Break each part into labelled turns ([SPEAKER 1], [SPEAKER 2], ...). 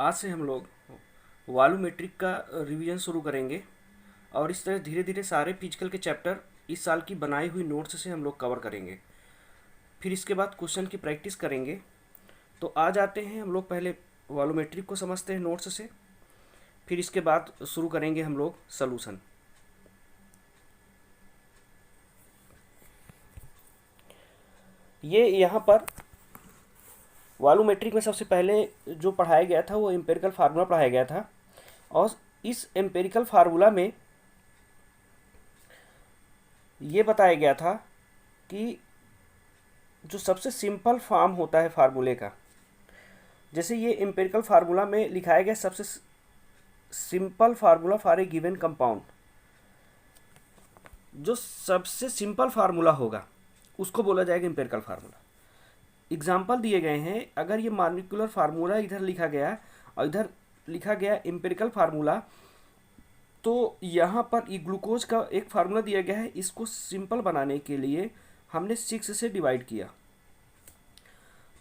[SPEAKER 1] आज से हम लोग वॉल्यूमेट्रिक का रिवीजन शुरू करेंगे और इस तरह धीरे धीरे सारे फिजिकल के चैप्टर इस साल की बनाई हुई नोट्स से हम लोग कवर करेंगे। फिर इसके बाद क्वेश्चन की प्रैक्टिस करेंगे। तो आज आते हैं हम लोग पहले वॉल्यूमेट्रिक को समझते हैं नोट्स से, फिर इसके बाद शुरू करेंगे हम लोग सॉल्यूशन। ये यहाँ पर वॉल्यूमेट्रिक में सबसे पहले जो पढ़ाया गया था वो एम्पेरिकल फार्मूला पढ़ाया गया था, और इस एम्पेरिकल फार्मूला में ये बताया गया था कि जो सबसे सिंपल फॉर्म होता है फार्मूले का, जैसे ये एम्पेरिकल फार्मूला में लिखाया गया सबसे simple formula for a given compound, जो सबसे सिंपल फार्मूला होगा उसको बोला जाएगा एम्पेरिकल फार्मूला। एग्जाम्पल दिए गए हैं, अगर ये मॉलिक्यूलर फार्मूला इधर लिखा गया और इधर लिखा गया एम्पेरिकल फार्मूला, तो यहाँ पर ये ग्लूकोज का एक फार्मूला दिया गया है, इसको सिंपल बनाने के लिए हमने 6 से डिवाइड किया,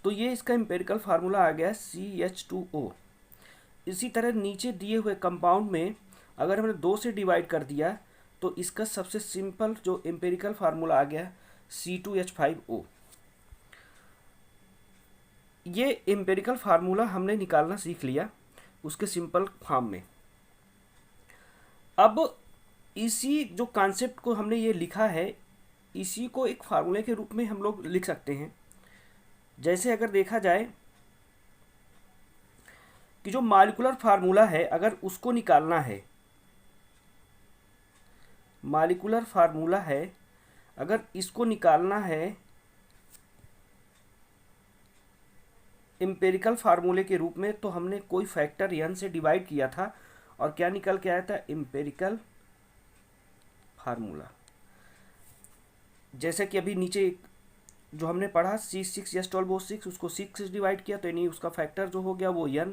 [SPEAKER 1] तो ये इसका एम्पेरिकल फार्मूला आ गया CH2O। इसी तरह नीचे दिए हुए कंपाउंड में अगर हमने 2 से डिवाइड कर दिया तो इसका सबसे सिंपल जो एम्पेरिकल फार्मूला आ गया C2H5O। ये एम्पेरिकल फार्मूला हमने निकालना सीख लिया उसके सिंपल फॉर्म में। अब इसी जो कॉन्सेप्ट को हमने ये लिखा है, इसी को एक फार्मूले के रूप में हम लोग लिख सकते हैं। जैसे अगर देखा जाए कि जो मॉलिक्यूलर फार्मूला है अगर उसको निकालना है, मॉलिक्यूलर फार्मूला है अगर इसको निकालना है एम्पेरिकल फार्मूले के रूप में, तो हमने कोई फैक्टर n से डिवाइड किया था और क्या निकल के आया था, एम्पेरिकल फार्मूला। जैसे कि अभी नीचे जो हमने पढ़ा C6H12O6, उसको 6 से डिवाइड किया तो यानी उसका फैक्टर जो हो गया वो n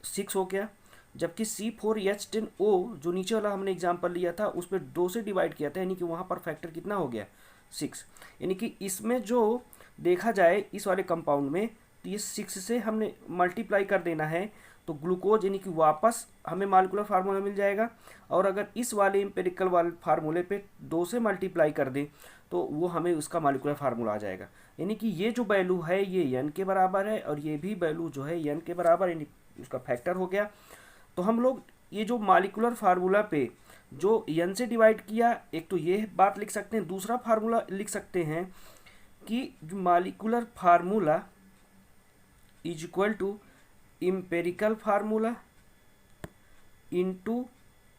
[SPEAKER 1] 6 हो गया। जबकि C4H10O जो नीचे वाला हमने एग्जाम्पल लिया था उस पर 2 से डिवाइड किया था, यानी कि वहाँ पर फैक्टर कितना हो गया 6। यानी कि इसमें जो देखा जाए इस वाले कंपाउंड में, तो ये 6 से हमने मल्टीप्लाई कर देना है तो ग्लूकोज यानी कि वापस हमें मॉलिक्यूलर फार्मूला मिल जाएगा। और अगर इस वाले एम्पेरिकल वाले फार्मूले पे 2 से मल्टीप्लाई कर दें तो वो हमें उसका मॉलिक्यूलर फार्मूला आ जाएगा। यानी कि ये जो वैल्यू है ये n के बराबर है और ये भी वैल्यू जो है n के बराबर, यानी उसका फैक्टर हो गया। तो हम लोग ये जो मॉलिक्यूलर फार्मूला पे जो n से डिवाइड किया, एक तो ये बात लिख सकते हैं, दूसरा फार्मूला लिख सकते हैं कि जो molecular formula is equal to empirical formula into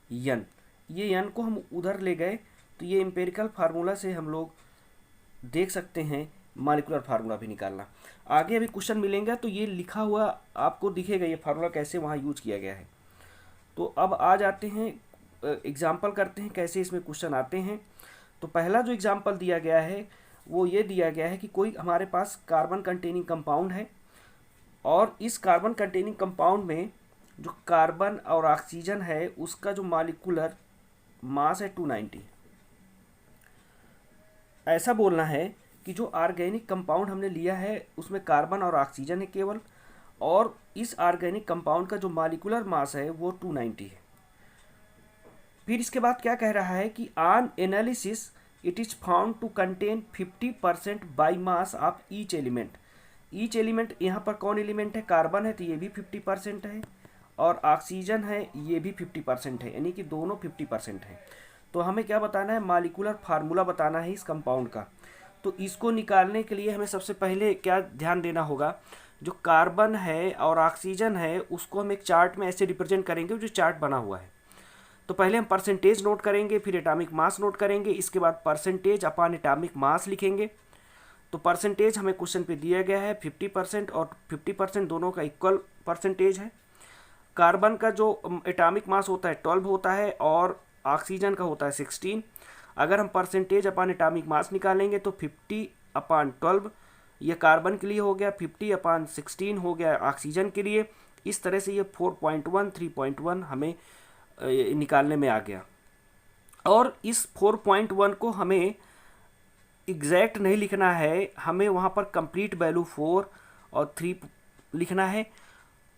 [SPEAKER 1] n। ये n को हम उधर ले गए तो ये एम्पेरिकल फार्मूला से हम लोग देख सकते हैं मॉलिक्यूलर फार्मूला भी निकालना। आगे अभी क्वेश्चन मिलेंगे तो ये लिखा हुआ आपको दिखेगा ये फार्मूला कैसे वहाँ यूज किया गया है। तो अब आ जाते हैं एग्जाम्पल करते हैं कैसे इसमें क्वेश्चन आते हैं। तो पहला जो एग्जाम्पल दिया गया है वो ये दिया गया है कि कोई हमारे पास कार्बन कंटेनिंग कंपाउंड है और इस कार्बन कंटेनिंग कंपाउंड में जो कार्बन और ऑक्सीजन है उसका जो मॉलिक्यूलर मास है 290। ऐसा बोलना है कि जो ऑर्गेनिक कंपाउंड हमने लिया है उसमें कार्बन और ऑक्सीजन है केवल, और इस ऑर्गेनिक कंपाउंड का जो मॉलिक्यूलर मास है वो 290 है। फिर इसके बाद क्या कह रहा है कि on analysis it is found to contain 50% by mass of each element. Each element यहाँ पर कौन एलिमेंट है, कार्बन है तो ये भी 50% है, और ऑक्सीजन है ये भी 50% है, यानी कि दोनों 50% है। तो हमें क्या बताना है, मॉलिक्यूलर फार्मूला बताना है इस कंपाउंड का। तो इसको निकालने के लिए हमें सबसे पहले क्या ध्यान देना होगा, जो कार्बन है और ऑक्सीजन है उसको हम एक चार्ट में ऐसे रिप्रेजेंट करेंगे जो चार्ट बना हुआ है। तो पहले हम परसेंटेज नोट करेंगे, फिर एटॉमिक मास नोट करेंगे, इसके बाद परसेंटेज अपॉन एटॉमिक मास लिखेंगे। तो परसेंटेज हमें क्वेश्चन पे दिया गया है 50% और 50% दोनों का इक्वल परसेंटेज है। कार्बन का जो एटॉमिक मास होता है 12 होता है और ऑक्सीजन का होता है 16। अगर हम परसेंटेज अपॉन एटॉमिक मास निकालेंगे तो 50/12 ये कार्बन के लिए हो गया, 50/16 हो गया ऑक्सीजन के लिए। इस तरह से ये 4.1 3.1 हमें निकालने में आ गया। और इस 4.1 को हमें एग्जैक्ट नहीं लिखना है, हमें वहाँ पर कंप्लीट वैल्यू 4 और 3 लिखना है।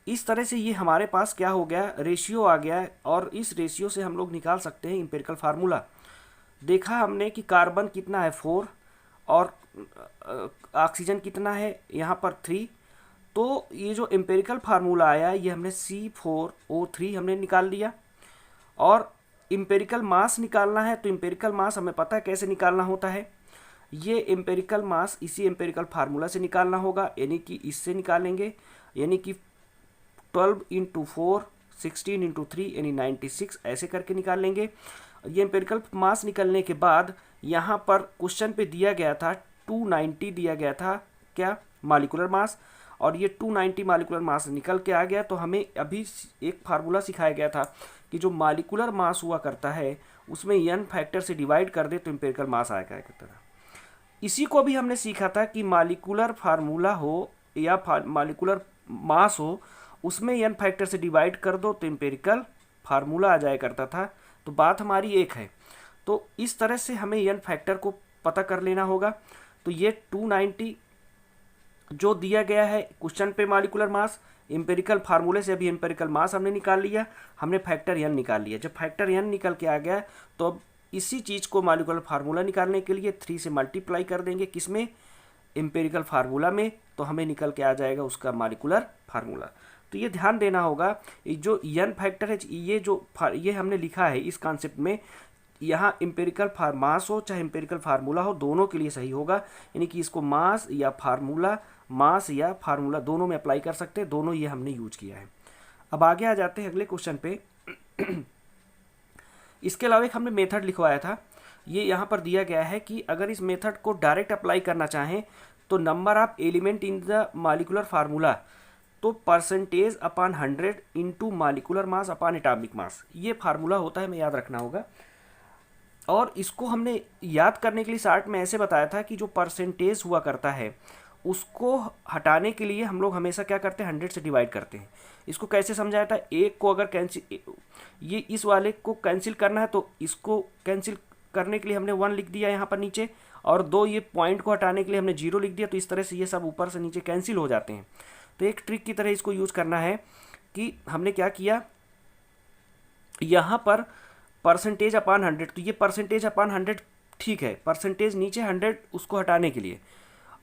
[SPEAKER 1] इस तरह से ये हमारे पास क्या हो गया, रेशियो आ गया है, और इस रेशियो से हम लोग निकाल सकते हैं एम्पिरिकल फार्मूला। देखा हमने कि कार्बन कितना है 4 और ऑक्सीजन कितना है यहाँ पर 3, तो ये जो एम्पिरिकल फार्मूला आया ये हमने C4O3 हमने निकाल लिया। और एम्पिरिकल मास निकालना है, तो एम्पिरिकल मास हमें पता है कैसे निकालना होता है। ये एम्पिरिकल मास इसी एम्पिरिकल फार्मूला से निकालना होगा, यानी कि इससे निकालेंगे, यानी कि 12 इंटू 4 16 इंटू 3 यानी 96 ऐसे करके निकाल लेंगे। ये एम्पिरिकल मास निकलने के बाद यहाँ पर क्वेश्चन पे दिया गया था 290 दिया गया था क्या, मालिकुलर मास, और ये 290 मालिकुलर मास निकल के आ गया। तो हमें अभी एक फार्मूला सिखाया गया था कि जो मालिकुलर मास हुआ करता है उसमें n फैक्टर से डिवाइड कर दे तो एम्पिरिकल मास आया करता था। इसी को भी हमने सीखा था कि मालिकुलर फार्मूला हो या मालिकुलर मास हो, उसमें n फैक्टर से डिवाइड कर दो तो एम्पिरिकल फार्मूला आ जाया करता था। तो बात हमारी एक है, तो इस तरह से हमें n फैक्टर को पता कर लेना होगा। तो ये 290 जो दिया गया है क्वेश्चन पे मालिकुलर मास, एम्पिरिकल फार्मूले से अभी एम्पिरिकल मास हमने निकाल लिया, हमने फैक्टर n निकाल लिया। जब फैक्टर n निकल के आ गया तो अब इसी चीज़ को मालिकुलर फार्मूला निकालने के लिए 3 से मल्टीप्लाई कर देंगे, किसमें, एम्पिरिकल फार्मूला में, तो हमें निकल के आ जाएगा उसका मालिकुलर फार्मूला। तो ये ध्यान देना होगा, जो n फैक्टर है, ये हमने लिखा है इस कॉन्सेप्ट में, यहाँ एम्पिरिकल मास हो चाहे एम्पिरिकल फार्मूला हो, दोनों के लिए सही होगा। यानी कि इसको मास या फार्मूला दोनों में अप्लाई कर सकते हैं, दोनों ये हमने यूज किया है। अब आगे आ जाते हैं अगले क्वेश्चन पे। इसके अलावा एक हमने मेथड लिखवाया था, ये यहाँ पर दिया गया है कि अगर इस मेथड को डायरेक्ट अप्लाई करना चाहें तो number of element in the molecular formula, तो percentage upon 100 into molecular mass upon atomic mass, ये फार्मूला होता है, हमें याद रखना होगा। और इसको हमने याद करने के लिए शार्ट में ऐसे बताया था कि जो परसेंटेज हुआ करता है उसको हटाने के लिए हम लोग हमेशा क्या करते हैं, 100 से डिवाइड करते हैं। इसको कैसे समझाया था, एक को अगर कैंसिल, ये इस वाले को कैंसिल करना है तो इसको कैंसिल करने के लिए हमने 1 लिख दिया यहाँ पर नीचे, और 2 ये पॉइंट को हटाने के लिए हमने 0 लिख दिया। तो इस तरह से ये सब ऊपर से नीचे कैंसिल हो जाते हैं। तो एक ट्रिक की तरह इसको यूज़ करना है कि हमने क्या किया, यहाँ पर परसेंटेज अपॉन 100, तो ये परसेंटेज अपॉन 100 ठीक है, परसेंटेज नीचे 100 उसको हटाने के लिए,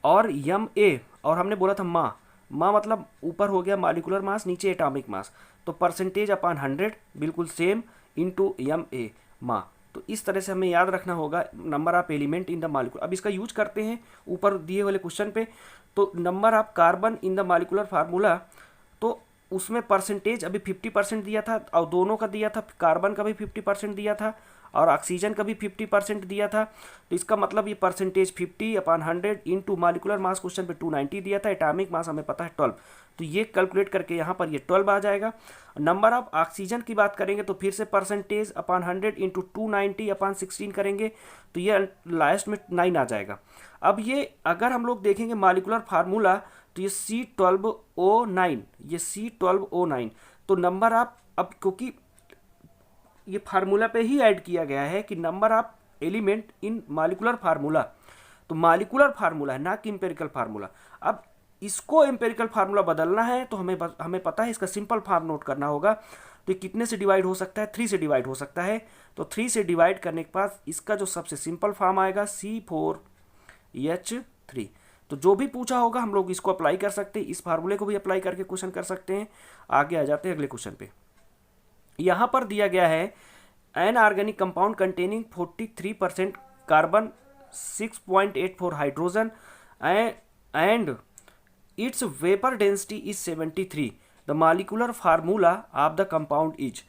[SPEAKER 1] और यम ए, और हमने बोला था माँ मतलब ऊपर हो गया मालिकुलर मास, नीचे एटॉमिक मास, तो परसेंटेज अपॉन 100 बिल्कुल सेम इंटू यम ए माँ। तो इस तरह से हमें याद रखना होगा number of element in the molecular. अब इसका यूज करते हैं ऊपर दिए वाले क्वेश्चन पे, तो number of carbon in the molecular formula, तो उसमें परसेंटेज अभी 50% दिया था, और दोनों का दिया था, कार्बन का भी 50% दिया था और ऑक्सीजन का भी 50% दिया था। तो इसका मतलब ये परसेंटेज 50 अपॉन 100 इंटू मालिकुलर मास क्वेश्चन पे 290 दिया था, एटॉमिक मास हमें पता है 12, तो ये कैलकुलेट करके यहाँ पर ये 12 आ जाएगा। नंबर ऑफ ऑक्सीजन की बात करेंगे तो फिर से परसेंटेज अपॉन 100 इंटू 290 अपॉन 16 करेंगे, तो ये लास्ट में 9 आ जाएगा। अब ये अगर हम लोग देखेंगे मालिकुलर फार्मूला, तो ये C12O9, ये C12O9, तो नंबर ऑफ, अब क्योंकि ये फार्मूला पे ही ऐड किया गया है कि number of element in molecular formula, तो मालिकुलर फार्मूला है ना कि एम्पिरिकल फार्मूला। अब इसको एम्पिरिकल फार्मूला बदलना है तो हमें पता है इसका सिंपल फॉर्म नोट करना होगा। तो ये कितने से डिवाइड हो सकता है, 3 से डिवाइड हो सकता है। तो 3 से डिवाइड करने के बाद इसका जो सबसे सिंपल फॉर्म आएगा C4H3। तो जो भी पूछा होगा हम लोग इसको अप्लाई कर सकते हैं, इस फार्मूले को भी अप्लाई करके क्वेश्चन कर सकते हैं। आगे आ जाते हैं अगले क्वेश्चन पे। यहाँ पर दिया गया है an organic compound containing 43% carbon, 6.84 hydrogen and it's vapour density is 73, the molecular formula of the compound is.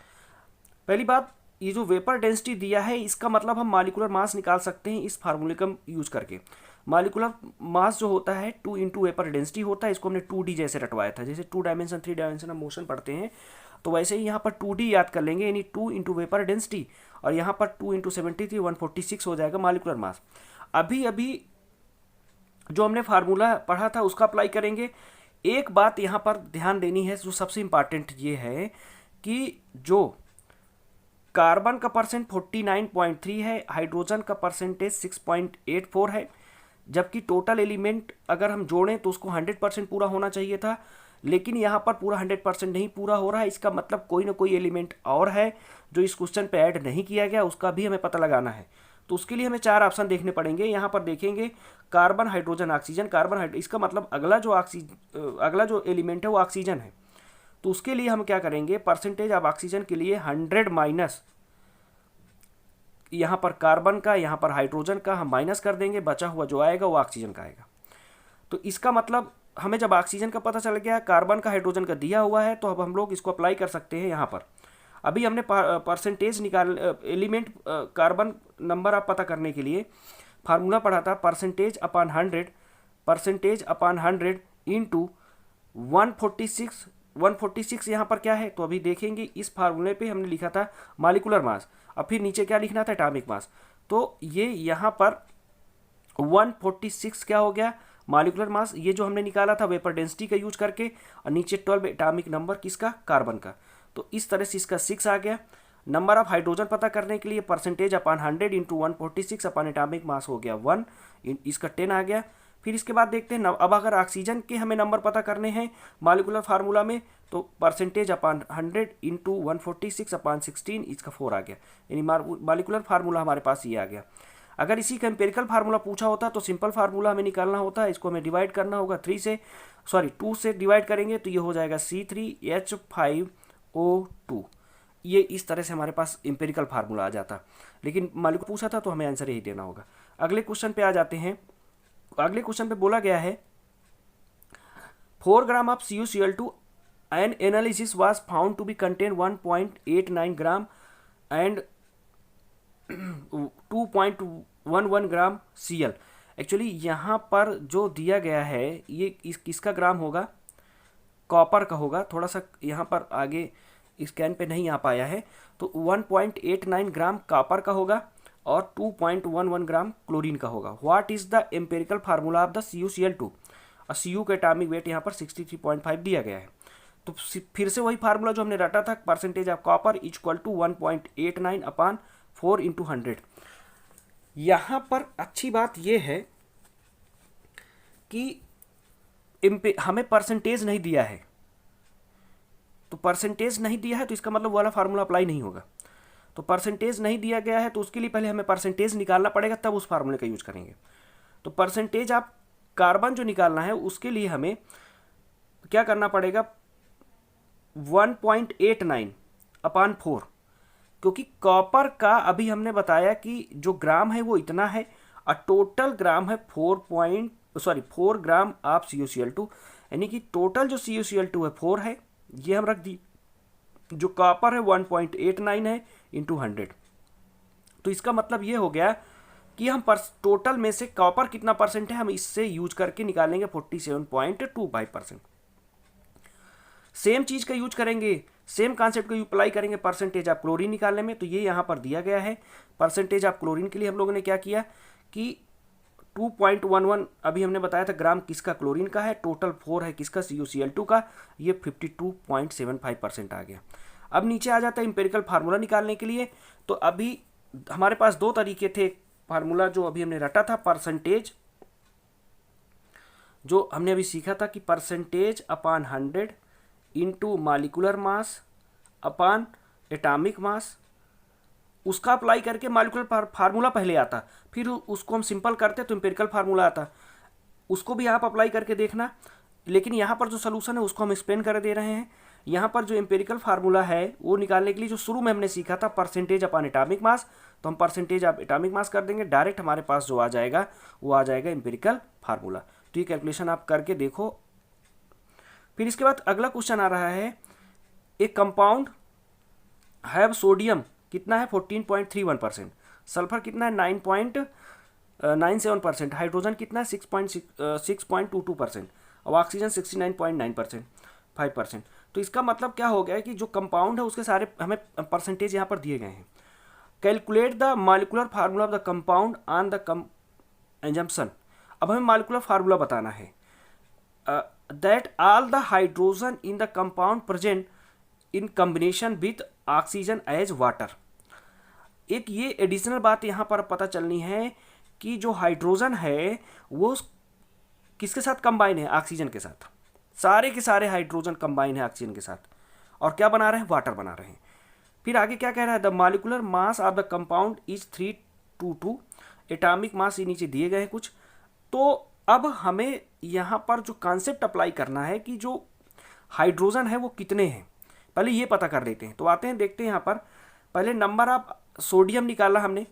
[SPEAKER 1] पहली बात, ये जो वेपर डेंसिटी दिया है इसका मतलब हम मालिकुलर मास निकाल सकते हैं इस फार्मूले का यूज करके। मालिकुलर मास जो होता है 2 इंटू वेपर डेंसिटी होता है, इसको हमने 2D जैसे रटवाया था, जैसे 2 डायमेंशन 3 डायमेंशन हम मोशन पढ़ते हैं, तो वैसे ही यहाँ पर 2D याद कर लेंगे, यानी 2 इंटू वेपर डेंसिटी, और यहाँ पर 2 इंटू 73 146 हो जाएगा मालिकुलर मास। अभी जो हमने फार्मूला पढ़ा था उसका अप्लाई करेंगे। एक बात यहाँ पर ध्यान देनी है, जो सबसे इंपॉर्टेंट ये है कि जो कार्बन का परसेंट 49.3 है, हाइड्रोजन का परसेंटेज 6.84 है, जबकि टोटल एलिमेंट अगर हम जोड़ें तो उसको 100% पूरा होना चाहिए था, लेकिन यहाँ पर पूरा 100% नहीं पूरा हो रहा है, इसका मतलब कोई ना कोई एलिमेंट और है जो इस क्वेश्चन पे ऐड नहीं किया गया, उसका भी हमें पता लगाना है। तो उसके लिए हमें 4 ऑप्शन देखने पड़ेंगे। यहाँ पर देखेंगे कार्बन, हाइड्रोजन, ऑक्सीजन, कार्बन, इसका मतलब अगला जो एलिमेंट है वो ऑक्सीजन है। तो उसके लिए हम क्या करेंगे, परसेंटेज ऑफ ऑक्सीजन के लिए 100 माइनस यहाँ पर कार्बन का, यहाँ पर हाइड्रोजन का हम माइनस कर देंगे, बचा हुआ जो आएगा वो ऑक्सीजन का आएगा। तो इसका मतलब हमें जब ऑक्सीजन का पता चल गया, कार्बन का, हाइड्रोजन का दिया हुआ है, तो अब हम लोग इसको अप्लाई कर सकते हैं यहाँ पर। अभी हमने परसेंटेज एलिमेंट कार्बन नंबर आप पता करने के लिए फार्मूला पढ़ा था, परसेंटेज अपॉन 100 इंटू 146 यहाँ पर क्या है, तो अभी देखेंगे इस फार्मूले पे हमने लिखा था मॉलिक्यूलर मास, अब फिर नीचे क्या लिखना था, एटॉमिक मास। तो ये यहाँ पर 146 क्या हो गया, मॉलिक्यूलर मास, ये जो हमने निकाला था वेपर डेंसिटी का यूज करके, और नीचे 12 एटॉमिक नंबर किसका, कार्बन का। तो इस तरह से इसका 6 आ गया। नंबर ऑफ हाइड्रोजन पता करने के लिए percentage upon 100 into 146 upon atomic मास हो गया 1, इसका 10 आ गया। फिर इसके बाद देखते हैं अब अगर ऑक्सीजन के हमें नंबर पता करने हैं मॉलिक्यूलर फार्मूला में, तो परसेंटेज अपॉन 100 इंटू 146 अपॉन 16, इसका 4 आ गया, यानी मॉलिक्यूलर फार्मूला हमारे पास ये आ गया। अगर इसी का एम्पेरिकल फार्मूला पूछा होता तो सिंपल फार्मूला हमें निकालना होता, इसको हमें डिवाइड करना होगा 2 से डिवाइड करेंगे तो ये हो जाएगा C3H5O2। ये इस तरह से हमारे पास एम्पेरिकल फार्मूला आ जाता, लेकिन मॉलिक्यूलर पूछा था तो हमें आंसर यही देना होगा। अगले क्वेश्चन पे आ जाते हैं। अगले क्वेश्चन पे बोला गया है 4 gram of CuCl2 an analysis was found to be contain 1.89 gram and 2.11 gram Cl। Actually यहाँ पर जो दिया गया है ये किसका ग्राम होगा, कॉपर का होगा। थोड़ा सा यहाँ पर आगे स्कैन पे नहीं आ पाया है, तो 1.89 ग्राम कॉपर का होगा और 2.11 ग्राम क्लोरीन का होगा। What is the empirical formula of the CuCl2, और Cu का एटॉमिक वेट यहाँ पर 63.5 दिया गया है। तो फिर से वही फार्मूला जो हमने रटा था, percentage of copper equal to 1.89 upon 4 into 100। यहाँ पर अच्छी बात यह है कि हमें परसेंटेज नहीं दिया है, तो परसेंटेज नहीं दिया है तो इसका मतलब वाला फार्मूला अप्लाई नहीं होगा। तो परसेंटेज नहीं दिया गया है तो उसके लिए पहले हमें परसेंटेज निकालना पड़ेगा, तब उस फार्मूले का यूज करेंगे। तो परसेंटेज ऑफ कार्बन जो निकालना है उसके लिए हमें क्या करना पड़ेगा, 1.89 अपॉन 4, क्योंकि कॉपर का अभी हमने बताया कि जो ग्राम है वो इतना है और टोटल ग्राम है 4 ग्राम ऑफ CuCl2, यानी कि टोटल जो CuCl2 है 4 है, ये हम रख दी। जो कॉपर है 1.89 है इंटू 100। तो इसका मतलब ये हो गया कि हम टोटल में से कॉपर कितना परसेंट है हम इससे यूज करके निकालेंगे 47.25%। सेम चीज का यूज करेंगे, सेम कॉन्सेप्ट को अप्लाई करेंगे परसेंटेज ऑफ क्लोरीन निकालने में। तो ये यहाँ पर दिया गया है। परसेंटेज ऑफ क्लोरीन के लिए हम लोगों ने क्या किया कि 2.11 अभी हमने बताया था ग्राम किसका, क्लोरीन का है, टोटल 4 है किसका, CuCl2 का, ये 52.75% आ गया। अब नीचे आ जाता है इंपेरिकल फार्मूला निकालने के लिए। तो अभी हमारे पास 2 तरीके थे फार्मूला जो अभी हमने रटा था, परसेंटेज जो हमने अभी सीखा था कि percentage upon 100 into molecular mass upon atomic मास, उसका अप्लाई करके मॉलिक्यूलर फार्मूला पहले आता, फिर उसको हम सिंपल करते तो इंपेरिकल फार्मूला आता। उसको भी आप अप्लाई करके देखना, लेकिन यहाँ पर जो सोल्यूशन है उसको हम एक्सप्लेन कर दे रहे हैं। यहाँ पर जो इंपेरिकल फार्मूला है वो निकालने के लिए जो शुरू में हमने सीखा था परसेंटेज अपॉन एटॉमिक मास, तो हम परसेंटेज ऑफ एटॉमिक मास कर देंगे, डायरेक्ट हमारे पास जो आ जाएगा वो आ जाएगा इंपेरिकल फार्मूला। तो ये कैलकुलेशन आप करके देखो। फिर इसके बाद अगला क्वेश्चन आ रहा है, एक कंपाउंड हैव सोडियम कितना है 14.31%, सल्फर कितना है 9.97%, हाइड्रोजन कितना है 6.22% और ऑक्सीजन 69.9%। तो इसका मतलब क्या हो गया है कि जो कंपाउंड है उसके सारे हमें परसेंटेज यहाँ पर दिए गए हैं। Calculate the molecular formula of the compound on the assumption. अब हमें मॉलिक्यूलर फार्मूला बताना है that all the hydrogen in the compound present in combination with oxygen as water. एक ये एडिशनल बात यहाँ पर पता चलनी है कि जो हाइड्रोजन है वो किसके साथ कंबाइन है, ऑक्सीजन के साथ। सारे के सारे हाइड्रोजन कंबाइन है ऑक्सीजन के साथ और क्या बना रहे हैं, वाटर बना रहे हैं। फिर आगे क्या कह रहा है, the molecular mass of the compound is 322, atomic mass ये नीचे दिए गए हैं कुछ। तो अब हमें यहाँ पर जो कॉन्सेप्ट अप्लाई करना है कि जो हाइड्रोजन है वो कितने हैं, पहले ये पता कर लेते हैं। तो आते हैं देखते हैं यहाँ पर, पहले नंबर ऑफ सोडियम निकाला हमने,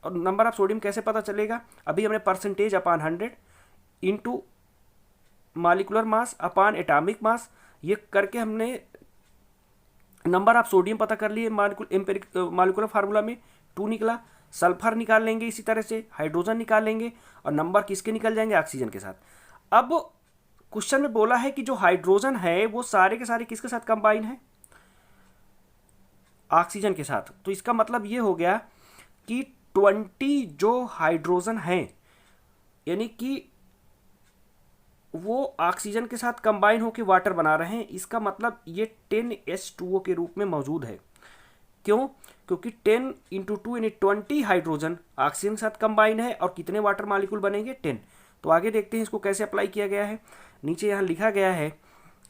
[SPEAKER 1] और नंबर ऑफ सोडियम कैसे पता चलेगा, अभी हमने percentage upon 100 into molecular mass upon atomic mass, ये करके हमने नंबर ऑफ सोडियम पता कर लिए मॉलिक्यूलर फार्मूला में 2 निकला। सल्फर निकाल लेंगे, इसी तरह से हाइड्रोजन निकाल लेंगे और नंबर किसके निकल जाएंगे, ऑक्सीजन के साथ। अब क्वेश्चन में बोला है कि जो हाइड्रोजन है वो सारे के सारे किसके साथ कंबाइन है, ऑक्सीजन के साथ। तो इसका मतलब ये हो गया कि 20 जो हाइड्रोजन हैं, यानी कि वो ऑक्सीजन के साथ कंबाइन होकर वाटर बना रहे हैं। इसका मतलब ये 10H2O के रूप में मौजूद है। क्यों, क्योंकि 10 इंटू 2 यानी 20 हाइड्रोजन ऑक्सीजन के साथ कंबाइन है और कितने वाटर मॉलिक्यूल बनेंगे, 10। तो आगे देखते हैं इसको कैसे अप्लाई किया गया है। नीचे यहाँ लिखा गया है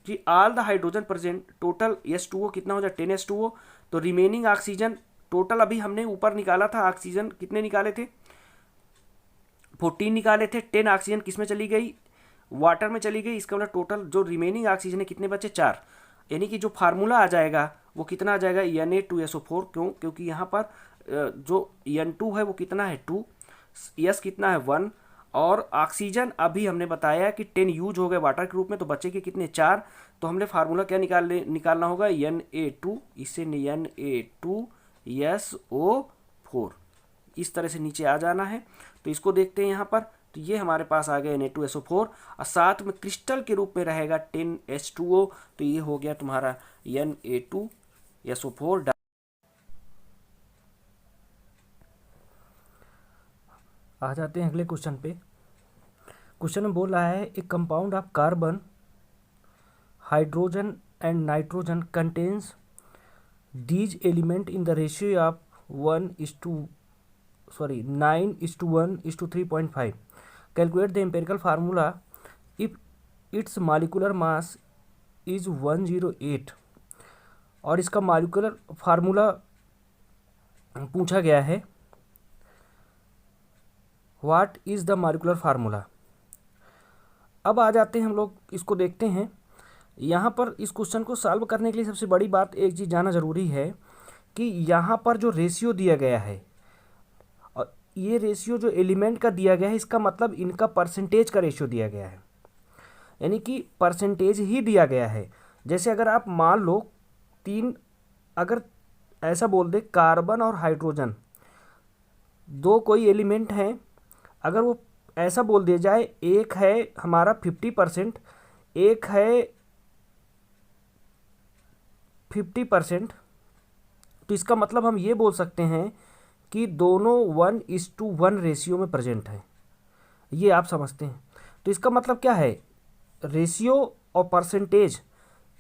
[SPEAKER 1] कि all the hydrogen present total H2O कितना हो जाए, 10H2O। तो रिमेनिंग ऑक्सीजन टोटल अभी हमने ऊपर निकाला था, ऑक्सीजन कितने निकाले थे, 14 निकाले थे। 10 ऑक्सीजन किस में चली गई, वाटर में चली गई। इसका मतलब टोटल जो रिमेनिंग ऑक्सीजन है कितने बचे, 4। यानी कि जो फार्मूला आ जाएगा वो कितना आ जाएगा, Na2SO4। क्यों, क्योंकि यहाँ पर जो N2 है वो कितना है 2, S कितना है 1, और ऑक्सीजन अभी हमने बताया कि 10 यूज हो गए वाटर के रूप में, तो बचे के कितने 4। तो हमने फार्मूला क्या निकालना होगा, Na2, इससे Na2SO4, इस तरह से नीचे आ जाना है। तो इसको देखते हैं यहाँ पर, तो ये हमारे पास आ गया Na2SO4 और साथ में क्रिस्टल के रूप में रहेगा 10H2O। तो ये हो गया तुम्हारा Na2SO4। आ जाते हैं अगले क्वेश्चन पे। क्वेश्चन में बोल रहा है, ए compound of carbon, hydrogen and nitrogen contains these element in the ratio of 9:1:3.5। Calculate the empirical formula if it's molecular mass is 108। और इसका मॉलिक्यूलर फार्मूला पूछा गया है, what is the molecular formula. अब आ जाते हैं हम लोग, इसको देखते हैं। यहाँ पर इस क्वेश्चन को सॉल्व करने के लिए सबसे बड़ी बात एक चीज़ जानना ज़रूरी है कि यहाँ पर जो रेशियो दिया गया है, और ये रेशियो जो एलिमेंट का दिया गया है, इसका मतलब इनका परसेंटेज का रेशियो दिया गया है, यानी कि परसेंटेज ही दिया गया है। जैसे अगर आप मान लो 3, अगर ऐसा बोल दे कार्बन और हाइड्रोजन दो कोई एलिमेंट हैं, अगर वो ऐसा बोल दिया जाए, एक है हमारा 50%, एक है 50%, तो इसका मतलब हम ये बोल सकते हैं कि दोनों 1:1 रेशियो में प्रेजेंट है। ये आप समझते हैं। तो इसका मतलब क्या है, रेशियो और परसेंटेज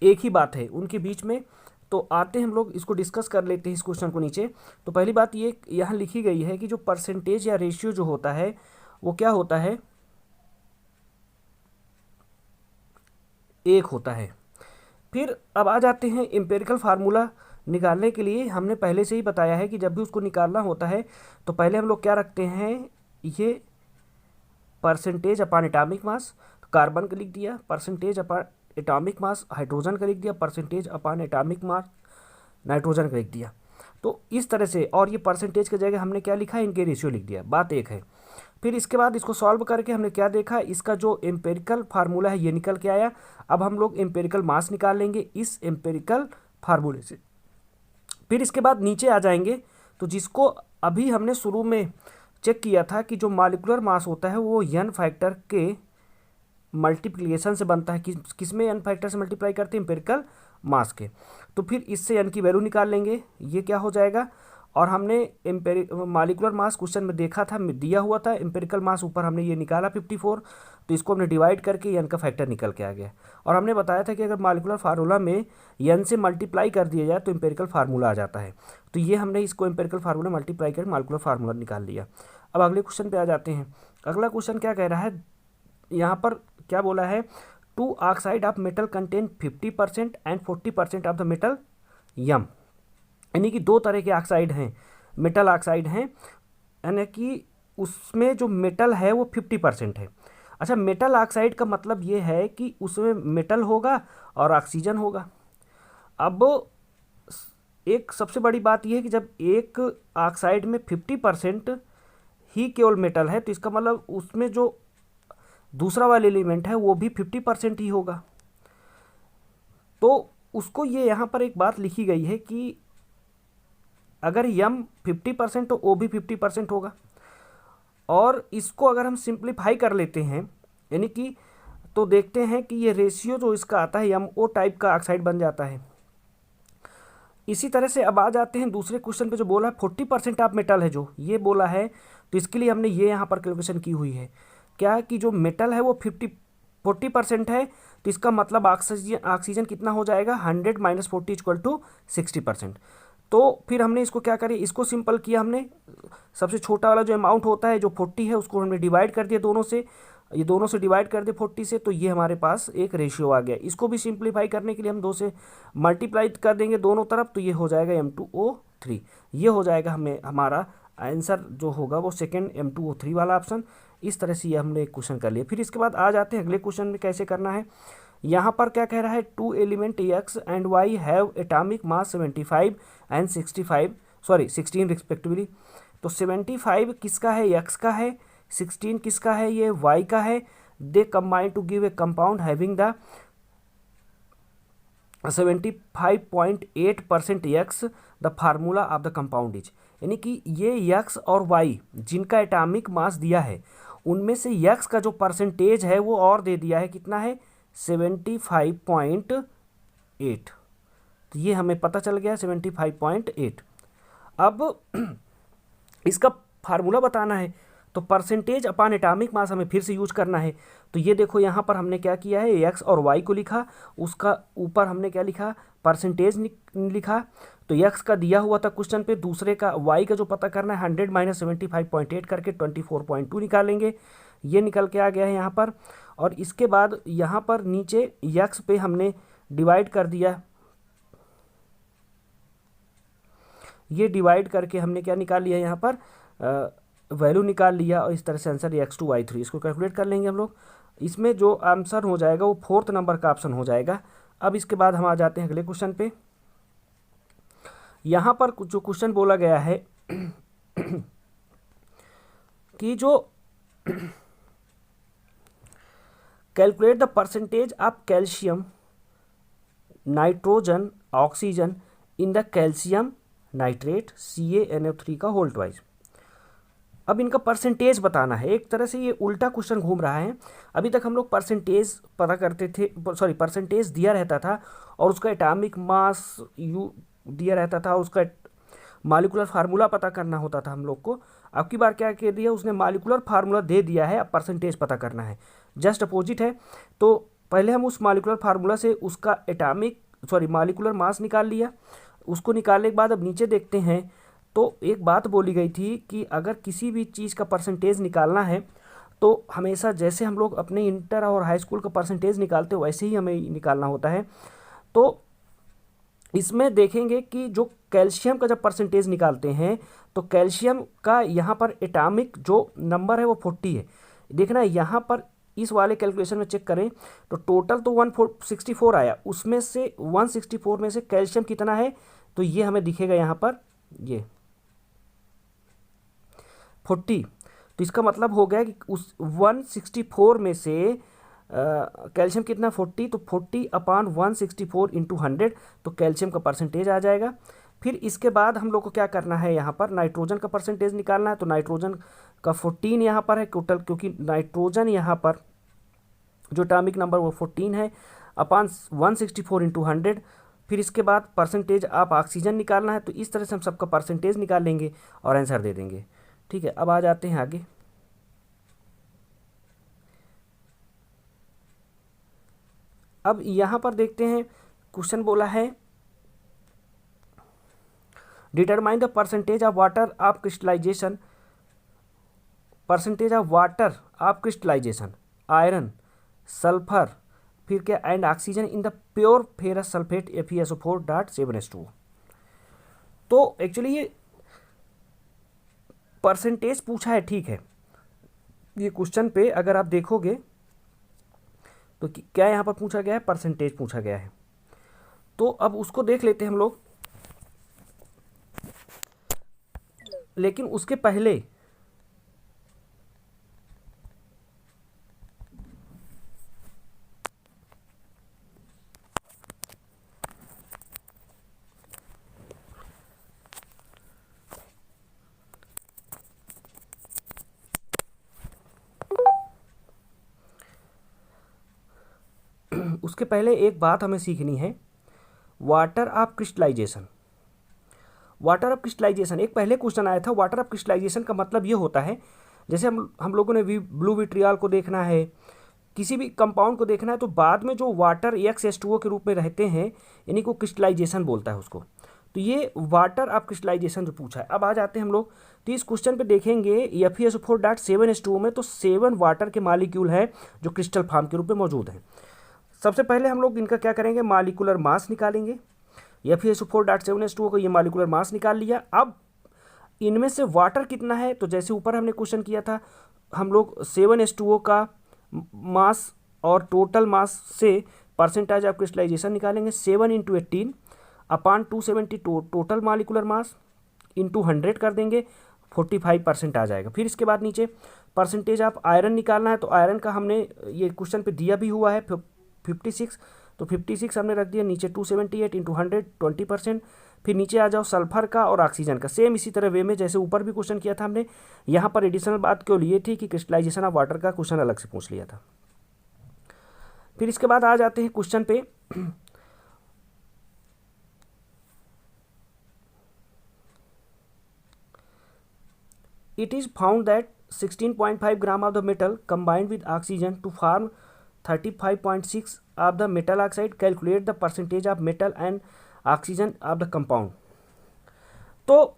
[SPEAKER 1] एक ही बात है उनके बीच में। तो आते हैं हम लोग इसको डिस्कस कर लेते हैं इस क्वेश्चन को नीचे। तो पहली बात ये यहाँ लिखी गई है कि जो परसेंटेज या रेशियो जो होता है वो क्या होता है, 1 होता है। फिर अब आ जाते हैं एम्पिरिकल फार्मूला निकालने के लिए। हमने पहले से ही बताया है कि जब भी उसको निकालना होता है तो पहले हम लोग क्या रखते हैं, ये परसेंटेज अपॉन एटॉमिक मास, तो कार्बन का लिख दिया, percentage upon atomic mass hydrogen का लिख दिया, परसेंटेज अपॉन एटॉमिक मास नाइट्रोजन का लिख दिया। तो इस तरह से, और ये परसेंटेज की जगह हमने क्या लिखा है, इनके रेशियो लिख दिया, बात एक है। फिर इसके बाद इसको सॉल्व करके हमने क्या देखा, इसका जो एम्पेरिकल फार्मूला है ये निकल के आया। अब हम लोग एम्पेरिकल मास निकाल लेंगे इस एम्पेरिकल फार्मूले से। फिर इसके बाद नीचे आ जाएंगे, तो जिसको अभी हमने शुरू में चेक किया था कि जो मॉलिक्यूलर मास होता है वो n फैक्टर के मल्टीप्लिकेशन से बनता है। किस में n फैक्टर से मल्टीप्लाई करते हैं, एम्पेरिकल मास के। तो फिर इससे n की वैल्यू निकाल लेंगे, ये क्या हो जाएगा। और हमने मॉलिक्यूलर मास क्वेश्चन में देखा था, दिया हुआ था, एम्पेरिकल मास ऊपर हमने ये निकाला 54, तो इसको हमने डिवाइड करके n का फैक्टर निकल के आ गया। और हमने बताया था कि अगर मॉलिक्यूलर फार्मूला में n से मल्टीप्लाई कर दिया जाए तो एम्पेरिकल फार्मूला आ जाता है। तो ये हमने इसको एम्पेरिकल फार्मूला मल्टीप्लाई करके मॉलिक्यूलर फार्मूला निकाल लिया। अब अगले क्वेश्चन पे आ जाते हैं। अगला क्वेश्चन क्या कह रहा है, यहाँ पर क्या बोला है, two oxide of metal contain 50% and 40% of the metal यम। यानी कि दो तरह के ऑक्साइड हैं, मेटल ऑक्साइड हैं, यानी कि उसमें जो मेटल है वो 50% है। अच्छा, मेटल ऑक्साइड का मतलब ये है कि उसमें मेटल होगा और ऑक्सीजन होगा। अब एक सबसे बड़ी बात यह है कि जब एक ऑक्साइड में 50% ही केवल मेटल है तो इसका मतलब उसमें जो दूसरा वाला एलिमेंट है वो भी 50% ही होगा। तो उसको ये यहाँ पर एक बात लिखी गई है कि अगर यम 50% तो ओ भी 50% होगा। और इसको अगर हम सिंप्लीफाई कर लेते हैं, यानी कि तो देखते हैं कि ये रेशियो जो इसका आता है यम ओ टाइप का ऑक्साइड बन जाता है। इसी तरह से अब आ जाते हैं दूसरे क्वेश्चन पे जो बोला है 40% ऑफ मेटल है, जो ये बोला है, तो इसके लिए हमने ये यहाँ पर कैलकुलेशन की हुई है क्या कि जो मेटल है वो 40% है, तो इसका मतलब ऑक्सीजन कितना हो जाएगा 100 - 40 = 60%। तो फिर हमने इसको क्या करें, इसको सिंपल किया हमने, सबसे छोटा वाला जो अमाउंट होता है जो 40 है उसको हमने डिवाइड कर दिया दोनों से, ये दोनों से डिवाइड कर दे 40 से, तो ये हमारे पास एक रेशियो आ गया। इसको भी सिंप्लीफाई करने के लिए हम 2 से मल्टीप्लाई कर देंगे दोनों तरफ, तो ये हो जाएगा M2O3। ये हो जाएगा हमें हमारा आंसर जो होगा वो सेकेंड M2O3 वाला ऑप्शन। इस तरह से ये हमने एक क्वेश्चन कर लिया। फिर इसके बाद आ जाते हैं अगले क्वेश्चन में कैसे करना है। यहाँ पर क्या कह रहा है, 2 element X and Y have atomic mass 75 and 16 respectively. तो 75 किसका है, X का है, 16 किसका है, ये Y का है। They combine to give a compound having the 75.8% X। The formula of the compound is, यानी कि ये X और Y जिनका एटॉमिक मास दिया है उनमें से X का जो परसेंटेज है वो और दे दिया है, कितना है 75.8। तो ये हमें पता चल गया 75.8। अब इसका फार्मूला बताना है, तो परसेंटेज अपॉन एटॉमिक मास हमें फिर से यूज करना है। तो ये देखो यहाँ पर हमने क्या किया है, X और Y को लिखा, उसका ऊपर हमने क्या लिखा, परसेंटेज लिखा। तो X का दिया हुआ था क्वेश्चन पे, दूसरे का Y का जो पता करना है 100 - 75.8 करके 24.2 निकालेंगे, ये निकल के आ गया है यहाँ पर। और इसके बाद यहाँ पर नीचे X पे हमने डिवाइड कर दिया, ये डिवाइड करके हमने क्या निकाल लिया यहाँ पर वैल्यू निकाल लिया, और इस तरह से आंसर X2Y3। इसको कैलकुलेट कर लेंगे हम लोग। इसमें जो आंसर हो जाएगा वो 4th नंबर का ऑप्शन हो जाएगा। अब इसके बाद हम आ जाते हैं अगले क्वेश्चन पे। यहाँ पर जो क्वेश्चन बोला गया है कि जो calculate the percentage of calcium, nitrogen, oxygen in the calcium nitrate CaNO3 का होल ट्वाइस। अब इनका परसेंटेज बताना है। एक तरह से ये उल्टा क्वेश्चन घूम रहा है। अभी तक हम लोग परसेंटेज पता करते थे, परसेंटेज दिया रहता था और उसका एटॉमिक मास दिया रहता था, उसका मॉलिक्यूलर फार्मूला पता करना होता था हम लोग को। अब की बार क्या कह दिया, उसने मॉलिक्यूलर फार्मूला दे दिया है, अब परसेंटेज पता करना है। जस्ट अपोजिट है। तो पहले हम उस मॉलिक्यूलर फार्मूला से उसका मॉलिक्यूलर मास निकाल लिया। उसको निकालने के बाद अब नीचे देखते हैं, तो एक बात बोली गई थी कि अगर किसी भी चीज़ का परसेंटेज निकालना है तो हमेशा जैसे हम लोग अपने इंटर और हाई स्कूल का परसेंटेज निकालते हैं वैसे ही हमें निकालना होता है। तो इसमें देखेंगे कि जो कैल्शियम का जब परसेंटेज निकालते हैं तो कैल्शियम का यहाँ पर एटॉमिक जो नंबर है वो 40 है। देखना यहाँ पर इस वाले कैलकुलेशन में चेक करें तो टोटल तो 164 आया, उसमें से 164 में से कैल्शियम कितना है, तो ये हमें दिखेगा यहाँ पर ये 40। तो इसका मतलब हो गया कि उस 164 में से कैल्शियम कितना 40, तो 40/164 × 100, तो कैल्शियम का परसेंटेज आ जाएगा। फिर इसके बाद हम लोग को क्या करना है, यहाँ पर नाइट्रोजन का परसेंटेज निकालना है। तो नाइट्रोजन का 14 यहाँ पर है टोटल, क्योंकि नाइट्रोजन यहाँ पर जो एटॉमिक नंबर वो 14 है, अपॉन 164 × 100। फिर इसके बाद परसेंटेज आप ऑक्सीजन निकालना है। तो इस तरह से हम सबका परसेंटेज निकाल लेंगे और आंसर दे देंगे। ठीक है, अब आ जाते हैं आगे। अब यहाँ पर देखते हैं क्वेश्चन बोला है determine the percentage of water of crystallization, percentage of water of crystallization iron, sulphur, फिर क्या, and oxygen in the pure ferrous sulphate FeSO4.7H2O। तो एक्चुअली ये परसेंटेज पूछा है, ठीक है। ये क्वेश्चन पे अगर आप देखोगे तो क्या यहाँ पर पूछा गया है, परसेंटेज पूछा गया है। तो अब उसको देख लेते हैं हम लोग, लेकिन उसके पहले एक बात हमें सीखनी है, water of crystallization. Water of crystallization एक पहले क्वेश्चन आया था। वाटर ऑफ क्रिस्टलाइजेशन का मतलब ये होता है, जैसे हम लोगों ने ब्लू विट्रियल को देखना है, किसी भी कंपाउंड को देखना है, तो बाद में जो वाटर XH2O के रूप में रहते हैं, यानी को क्रिस्टलाइजेशन बोलता है उसको। तो ये वाटर ऑफ क्रिस्टलाइजेशन जो पूछा है। अब आ जाते हैं हम लोग, तो इस क्वेश्चन पे देखेंगे FeSO4.7H2O में तो 7 वाटर के मॉलिक्यूल हैं जो क्रिस्टल फॉर्म के रूप में मौजूद हैं। सबसे पहले हम लोग इनका क्या करेंगे, मॉलिक्यूलर मास निकालेंगे। FeSO4.7H2O को ये मॉलिक्यूलर मास निकाल लिया। अब इनमें से वाटर कितना है, तो जैसे ऊपर हमने क्वेश्चन किया था, हम लोग 7H2O का मास और टोटल मास से परसेंटेज ऑफ क्रिस्टलाइजेशन निकालेंगे। 7 × 18 upon 270 total molecular mass into 100 कर देंगे, 45% आ जाएगा। फिर इसके बाद नीचे परसेंटेज ऑफ आयरन निकालना है, तो आयरन का हमने ये क्वेश्चन पे दिया भी हुआ है 56, तो 56 हमने रख दिया नीचे। 278 × 100 20%। फिर नीचे आ जाओ सल्फर का और ऑक्सीजन का, सेम इसी तरह वे में जैसे ऊपर भी क्वेश्चन किया था हमने। यहाँ पर एडिशनल बात क्यों लिए थी कि क्रिस्टलाइजेशन ऑफ वाटर का क्वेश्चन अलग से पूछ लिया था। फिर इसके बाद आ जाते हैं क्वेश्चन पे, it is found that 16.5 gram of the metal combined with oxygen to form 35.6 of the metal oxide. Calculate the percentage of metal and oxygen of the compound. तो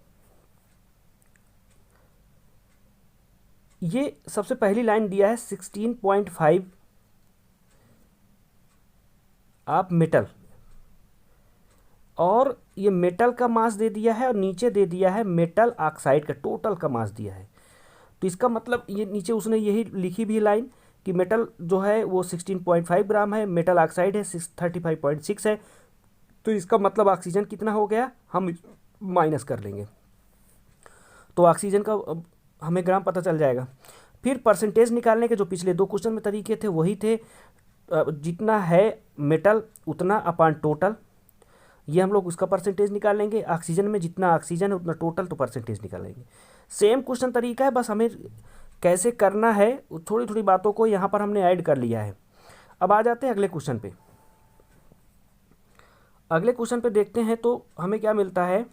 [SPEAKER 1] ये सबसे पहली लाइन दिया है 16.5 ऑफ मेटल, और ये metal का मास दे दिया है, और नीचे दे दिया है मेटल ऑक्साइड का टोटल का मास दिया है। तो इसका मतलब ये नीचे उसने यही लिखी भी लाइन कि मेटल जो है वो 16.5 ग्राम है, मेटल ऑक्साइड है 35.6 है। तो इसका मतलब ऑक्सीजन कितना हो गया, हम माइनस कर लेंगे तो ऑक्सीजन का हमें ग्राम पता चल जाएगा। फिर परसेंटेज निकालने के जो पिछले दो क्वेश्चन में तरीके थे वही थे, जितना है मेटल उतना अपॉन टोटल, ये हम लोग उसका परसेंटेज निकाल लेंगे। ऑक्सीजन में जितना ऑक्सीजन है उतना टोटल, तो परसेंटेज निकाल लेंगे। सेम क्वेश्चन तरीका है, बस हमें कैसे करना है थोड़ी थोड़ी बातों को यहाँ पर हमने ऐड कर लिया है। अब आ जाते हैं अगले क्वेश्चन पे। अगले क्वेश्चन पे देखते हैं तो हमें क्या मिलता है,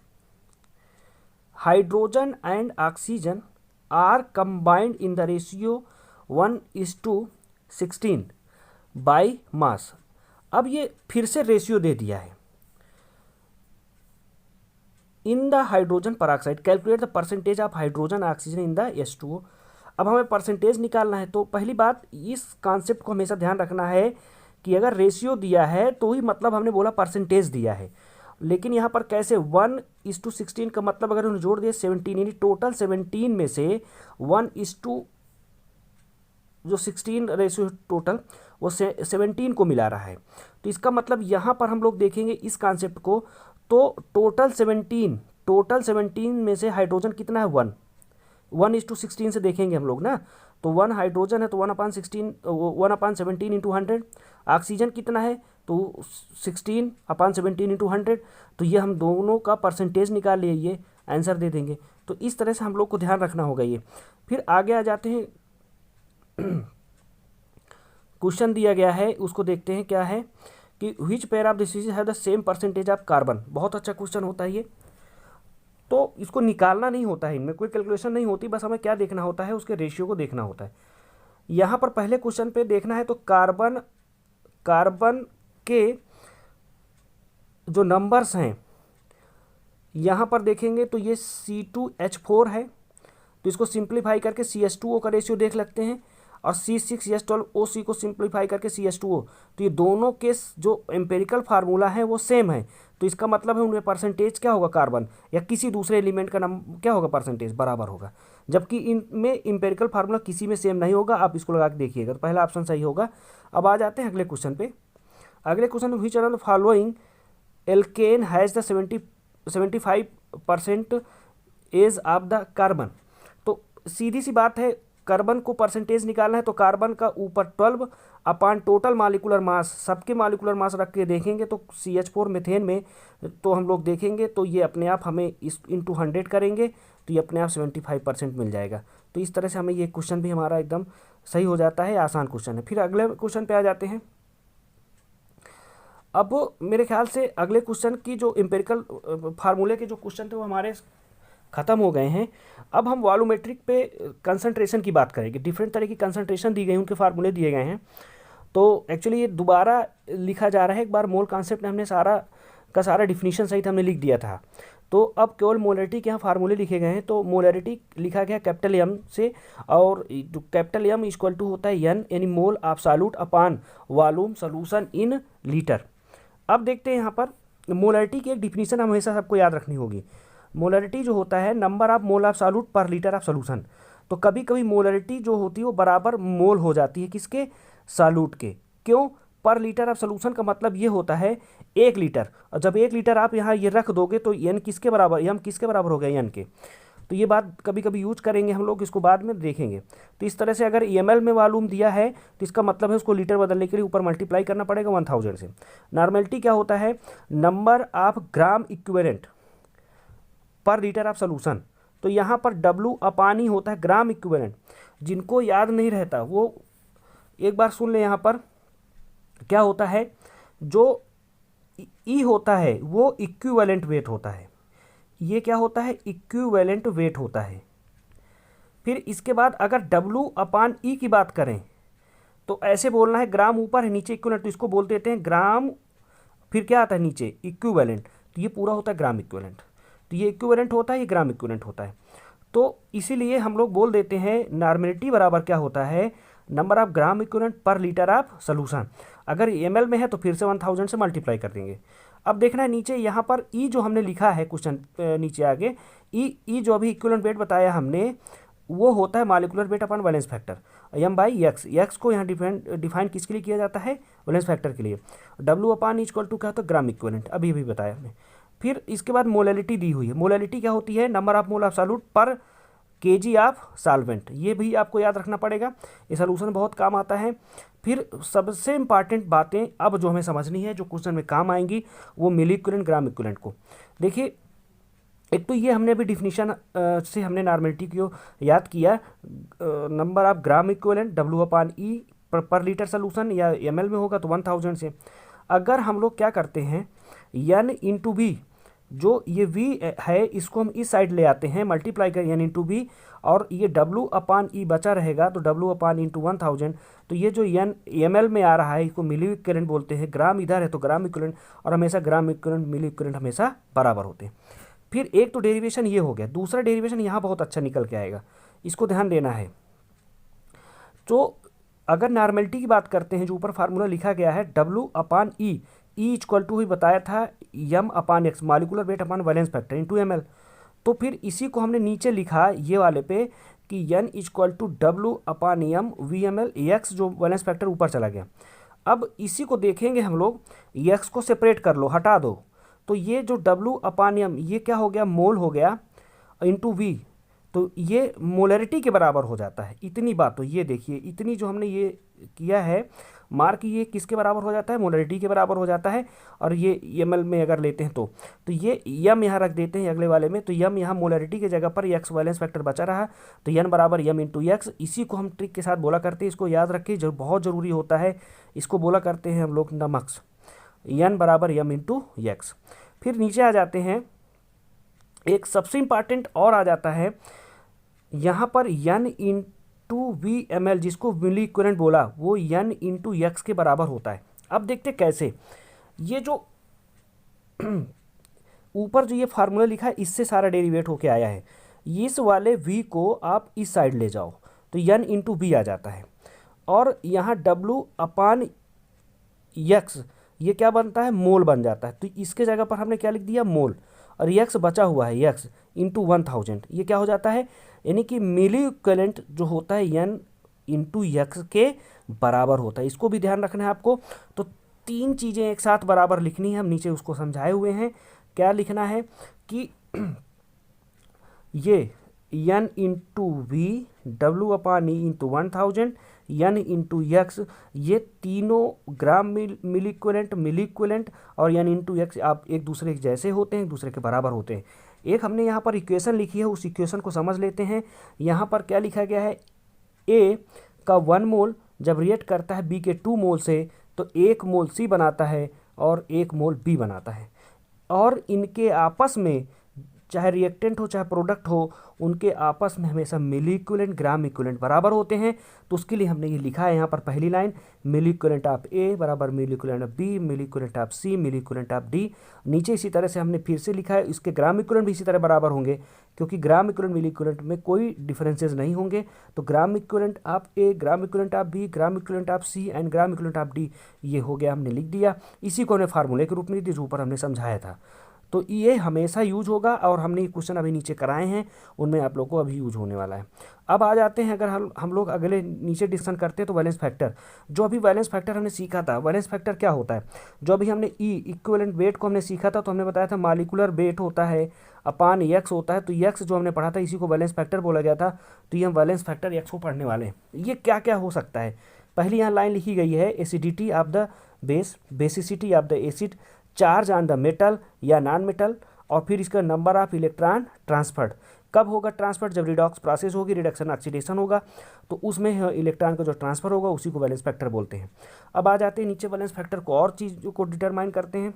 [SPEAKER 1] hydrogen and oxygen are combined in the ratio 1:16 by mass. अब ये फिर से रेशियो दे दिया है in the hydrogen peroxide, calculate the percentage of hydrogen oxygen in the H2O। अब हमें परसेंटेज निकालना है, तो पहली बात इस कॉन्सेप्ट को हमेशा ध्यान रखना है कि अगर रेशियो दिया है तो ही मतलब हमने बोला परसेंटेज दिया है। लेकिन यहाँ पर कैसे 1:16 का मतलब अगर उन्होंने जोड़ दिया 17, यानी टोटल 17 में से 1:16 रेशियो टोटल वो 17 को मिला रहा है। तो इसका मतलब यहाँ पर हम लोग देखेंगे इस कॉन्सेप्ट को, तो टोटल 17 में से हाइड्रोजन कितना है 1:16 से देखेंगे हम लोग ना, तो 1 हाइड्रोजन है तो 1/17 इंटू 100। ऑक्सीजन कितना है तो 16/17 इंटू 100। तो ये हम दोनों का परसेंटेज निकाल लिए, ये आंसर दे देंगे। तो इस तरह से हम लोग को ध्यान रखना होगा ये। फिर आगे आ जाते हैं, क्वेश्चन दिया गया है उसको देखते हैं क्या है कि which pair of the species have the same percentage of carbon. बहुत अच्छा क्वेश्चन होता है ये, तो इसको निकालना नहीं होता है, इनमें कोई कैलकुलेशन नहीं होती, बस हमें क्या देखना होता है, उसके रेशियो को देखना होता है। यहाँ पर पहले क्वेश्चन पे देखना है तो कार्बन के जो नंबर्स हैं यहाँ पर देखेंगे तो ये C2H4 है, तो इसको सिंप्लीफाई करके CH2O का रेशियो देख लगते हैं। और C6H12O को सिंप्लीफाई करके CH2O, तो ये दोनों के जो एम्पेरिकल फार्मूला है वो सेम है। तो इसका मतलब है उनमें परसेंटेज क्या होगा, कार्बन या किसी दूसरे एलिमेंट का नाम क्या होगा, परसेंटेज बराबर होगा। जबकि इनमें एम्पेरिकल फार्मूला किसी में सेम नहीं होगा। आप इसको लगा के देखिएगा, तो पहला ऑप्शन सही होगा। अब आ जाते हैं अगले क्वेश्चन पे। अगले क्वेश्चन में which one following alkane has the 75% age of the carbon. तो सीधी सी बात है, कार्बन को परसेंटेज निकालना है तो कार्बन का ऊपर 12 अपान टोटल मालिकुलर मास, सबके मालिकुलर मास रख के देखेंगे तो CH4 मीथेन में तो हम लोग देखेंगे तो ये अपने आप हमें इस इंटू 100 करेंगे तो ये अपने आप 75% मिल जाएगा। तो इस तरह से हमें ये क्वेश्चन भी हमारा एकदम सही हो जाता है, आसान क्वेश्चन है। फिर अगले क्वेश्चन पे आ जाते हैं। अब मेरे ख्याल से अगले क्वेश्चन की जो एम्पेरिकल फार्मूले के जो क्वेश्चन थे वो हमारे ख़त्म हो गए हैं। अब हम वॉल्यूमेट्रिक पे कंसंट्रेशन की बात करेंगे। डिफरेंट तरह की कंसंट्रेशन दी गई, उनके फार्मूले दिए गए हैं। तो एक्चुअली ये दोबारा लिखा जा रहा है। एक बार मोल कॉन्सेप्ट में हमने सारा का सारा डिफिनीशन सहित हमने लिख दिया था। तो अब केवल मोलरिटी के यहाँ फार्मूले लिखे गए हैं। तो मोलरिटी लिखा गया कैपिटल एम से, और जो कैपिटल एम इक्वल टू होता है एन, यानी mole absolute upon volume solution in litre. अब देखते हैं यहाँ पर मोलरिटी की एक डिफिनीशन हमेशा सबको याद रखनी होगी। मोलरिटी जो होता है number of mole of solute पर लीटर ऑफ सॉल्यूशन। तो कभी कभी मोलरिटी जो होती है वो बराबर मोल हो जाती है किसके, सॉल्यूट के। क्यों, पर लीटर ऑफ सॉल्यूशन का मतलब ये होता है 1 लीटर, और जब 1 लीटर आप यहाँ ये रख दोगे तो एन किसके बराबर, एम किसके बराबर हो गया, एन के। तो ये बात कभी कभी यूज करेंगे हम लोग, इसको बाद में देखेंगे। तो इस तरह से अगर ml में वॉल्यूम दिया है तो इसका मतलब है उसको लीटर बदलने के लिए ऊपर मल्टीप्लाई करना पड़ेगा 1000 से। नॉर्मेलिटी क्या होता है, नंबर ऑफ ग्राम इक्विवेलेंट पर लीटर ऑफ सोल्यूशन। तो यहाँ पर W अपान ही होता है ग्राम इक्विवेलेंट। जिनको याद नहीं रहता वो एक बार सुन ले। यहाँ पर क्या होता है, जो ई होता है वो इक्विवेलेंट वेट होता है। ये क्या होता है, इक्विवेलेंट वेट होता है। फिर इसके बाद अगर W अपान ई की बात करें तो ऐसे बोलना है, ग्राम ऊपर है नीचे इक्विवेलेंट, तो इसको बोल देते हैं ग्राम, फिर क्या आता है नीचे इक्विवेलेंट। तो ये पूरा होता है ग्राम इक्विवेलेंट। तो ये इक्विवेलेंट होता है, ये ग्राम इक्विवेलेंट होता है। तो इसीलिए हम लोग बोल देते हैं नॉर्मेलिटी बराबर क्या होता है, नंबर ऑफ ग्राम इक्विवेलेंट पर लीटर ऑफ सोल्यूशन। अगर ml में है तो फिर से 1000 से मल्टीप्लाई कर देंगे। अब देखना है नीचे यहाँ पर ई जो हमने लिखा है क्वेश्चन नीचे आगे, ई जो अभी इक्विवेलेंट वेट बताया हमने वो होता है molecular weight upon valence factor m/x। x को यहाँ डिफाइन किसके लिए किया जाता है, वैलेंस फैक्टर के लिए। W अपान इक्वल टू क्या होता है, ग्राम इक्विवेलेंट, अभी बताया हमने। फिर इसके बाद मोलैलिटी दी हुई है। मोलैलिटी क्या होती है, number of mole of solute पर kg ऑफ सॉल्वेंट। ये भी आपको याद रखना पड़ेगा, ये सोल्यूशन बहुत काम आता है। फिर सबसे इंपॉर्टेंट बातें अब जो हमें समझनी है, जो क्वेश्चन में काम आएंगी, वो मिली इक्विवेलेंट ग्राम इक्विवेलेंट को देखिए। एक तो ये हमने अभी डिफिनीशन से हमने नॉर्मेलिटी को याद किया, number of gram equivalent W upon ई पर लीटर सोल्यूशन, या ml में होगा तो 1000 से। अगर हम लोग क्या करते हैं, n इंटू बी, जो ये v है इसको हम इस साइड ले आते हैं, मल्टीप्लाई कर n इंटू बी, और ये W अपान ई बचा रहेगा तो W अपान इंटू 1000। तो ये जो n ml में आ रहा है इसको मिली इक्विवेलेंट बोलते हैं। ग्राम इधर है तो ग्राम इक्विवेलेंट, और हमेशा ग्राम इक्विवेलेंट मिली इक्विवेलेंट हमेशा बराबर होते हैं। फिर एक तो डेरिवेशन ये हो गया, दूसरा डेरिवेशन यहाँ बहुत अच्छा निकल के आएगा, इसको ध्यान देना है। तो अगर नॉर्मेलिटी की बात करते हैं, जो ऊपर फार्मूला लिखा गया है W upon E equal to ही बताया था m upon x, molecular weight upon valence factor into ml। तो फिर इसी को हमने नीचे लिखा ये वाले पे कि n equal to W upon m VML x, जो वैलेंस फैक्टर ऊपर चला गया। अब इसी को देखेंगे हम लोग, x को सेपरेट कर लो, हटा दो, तो ये जो W अपान m ये क्या हो गया, मोल हो गया इंटू v, तो ये मोलरिटी के बराबर हो जाता है। इतनी बात तो ये देखिए, इतनी जो हमने ये किया है मार्क, ये किसके बराबर हो जाता है, मोलरिटी के बराबर हो जाता है। और ये ml में अगर लेते हैं तो ये m यहाँ रख देते हैं अगले वाले में, तो m यहाँ मोलरिटी के जगह पर x वैलेंस फैक्टर बचा रहा, तो n बराबर m इंटू x। इसी को हम ट्रिक के साथ बोला करते हैं, इसको याद रखिए, जो बहुत ज़रूरी होता है। इसको बोला करते हैं हम लोग नमक्स, n बराबर m इंटू x। फिर नीचे आ जाते हैं, एक सबसे इम्पॉर्टेंट और आ जाता है यहाँ पर n into V M L, जिसको मिली इक्विवेलेंट बोला, वो n इंटू x के बराबर होता है। अब देखते कैसे, ये जो ऊपर जो ये फार्मूला लिखा है इससे सारा डेरिवेट होके आया है। इस वाले v को आप इस साइड ले जाओ तो n इंटू बी आ जाता है। और यहाँ W/X ये क्या बनता है, मोल बन जाता है। तो इसके जगह पर हमने क्या लिख दिया, मोल, और x बचा हुआ है x इंटू 1000, ये क्या हो जाता है, यानी कि मिली इक्विवेलेंट जो होता है n इंटू x के बराबर होता है। इसको भी ध्यान रखना है आपको। तो तीन चीज़ें एक साथ बराबर लिखनी है, हम नीचे उसको समझाए हुए हैं। क्या लिखना है कि ये n into V, W/E into 1000, n into X, ये तीनों ग्राम मिली इक्विवेलेंट और n इंटू एक्स आप एक दूसरे के जैसे होते हैं, एक दूसरे के बराबर होते हैं। एक हमने यहाँ पर इक्वेशन लिखी है, उस इक्वेशन को समझ लेते हैं। यहाँ पर क्या लिखा गया है, A का 1 मोल जब रिएक्ट करता है B के 2 मोल से तो 1 मोल C बनाता है और 1 मोल B बनाता है। और इनके आपस में चाहे रिएक्टेंट हो चाहे प्रोडक्ट हो, उनके आपस में हमेशा मिली इक्विवेलेंट ग्राम इक्विवेलेंट बराबर होते हैं। तो उसके लिए हमने ये लिखा है यहाँ पर पहली line, milli equivalent of A बराबर मिली equivalent of B, milli equivalent of C, milli equivalent of D. नीचे इसी तरह से हमने फिर से लिखा है, इसके ग्राम इक्विवेलेंट भी इसी तरह बराबर होंगे, क्योंकि ग्राम इक्विवेलेंट मिली इक्विवेलेंट में कोई डिफरेंसेस नहीं होंगे। तो gram equivalent of A, gram equivalent of B, gram equivalent of C and gram equivalent of D, ये हो गया, हमने लिख दिया। इसी को हमने फार्मूले के रूप में जो ऊपर हमने समझाया था। तो ये हमेशा यूज होगा, और हमने ये क्वेश्चन अभी नीचे कराए हैं, उनमें आप लोग को अभी यूज होने वाला है। अब आ जाते हैं, अगर हम लोग अगले नीचे डिस्कशन करते हैं तो वैलेंस फैक्टर। जो अभी वैलेंस फैक्टर हमने सीखा था, वैलेंस फैक्टर क्या होता है, जो अभी हमने इक्विवेलेंट वेट को हमने सीखा था, तो हमने बताया था मॉलिक्यूलर वेट होता है अपान एक्स होता है। तो एक्स जो हमने पढ़ा था इसी को वैलेंस फैक्टर बोला गया था। तो ये हम वैलेंस फैक्टर एक्स को पढ़ने वाले हैं। ये क्या क्या हो सकता है, पहली यहाँ लाइन लिखी गई है, acidity of the base, basicity of the acid, charge on the metal या नॉन मेटल, और फिर इसका नंबर ऑफ इलेक्ट्रॉन ट्रांसफर्ड। कब होगा ट्रांसफर, जब रिडॉक्स प्रोसेस होगी, रिडक्शन ऑक्सीडेशन होगा, तो उसमें इलेक्ट्रॉन का जो ट्रांसफर होगा उसी को वैलेंस फैक्टर बोलते हैं। अब आ जाते हैं नीचे वैलेंस फैक्टर को और चीज़ों को डिटरमाइन करते हैं।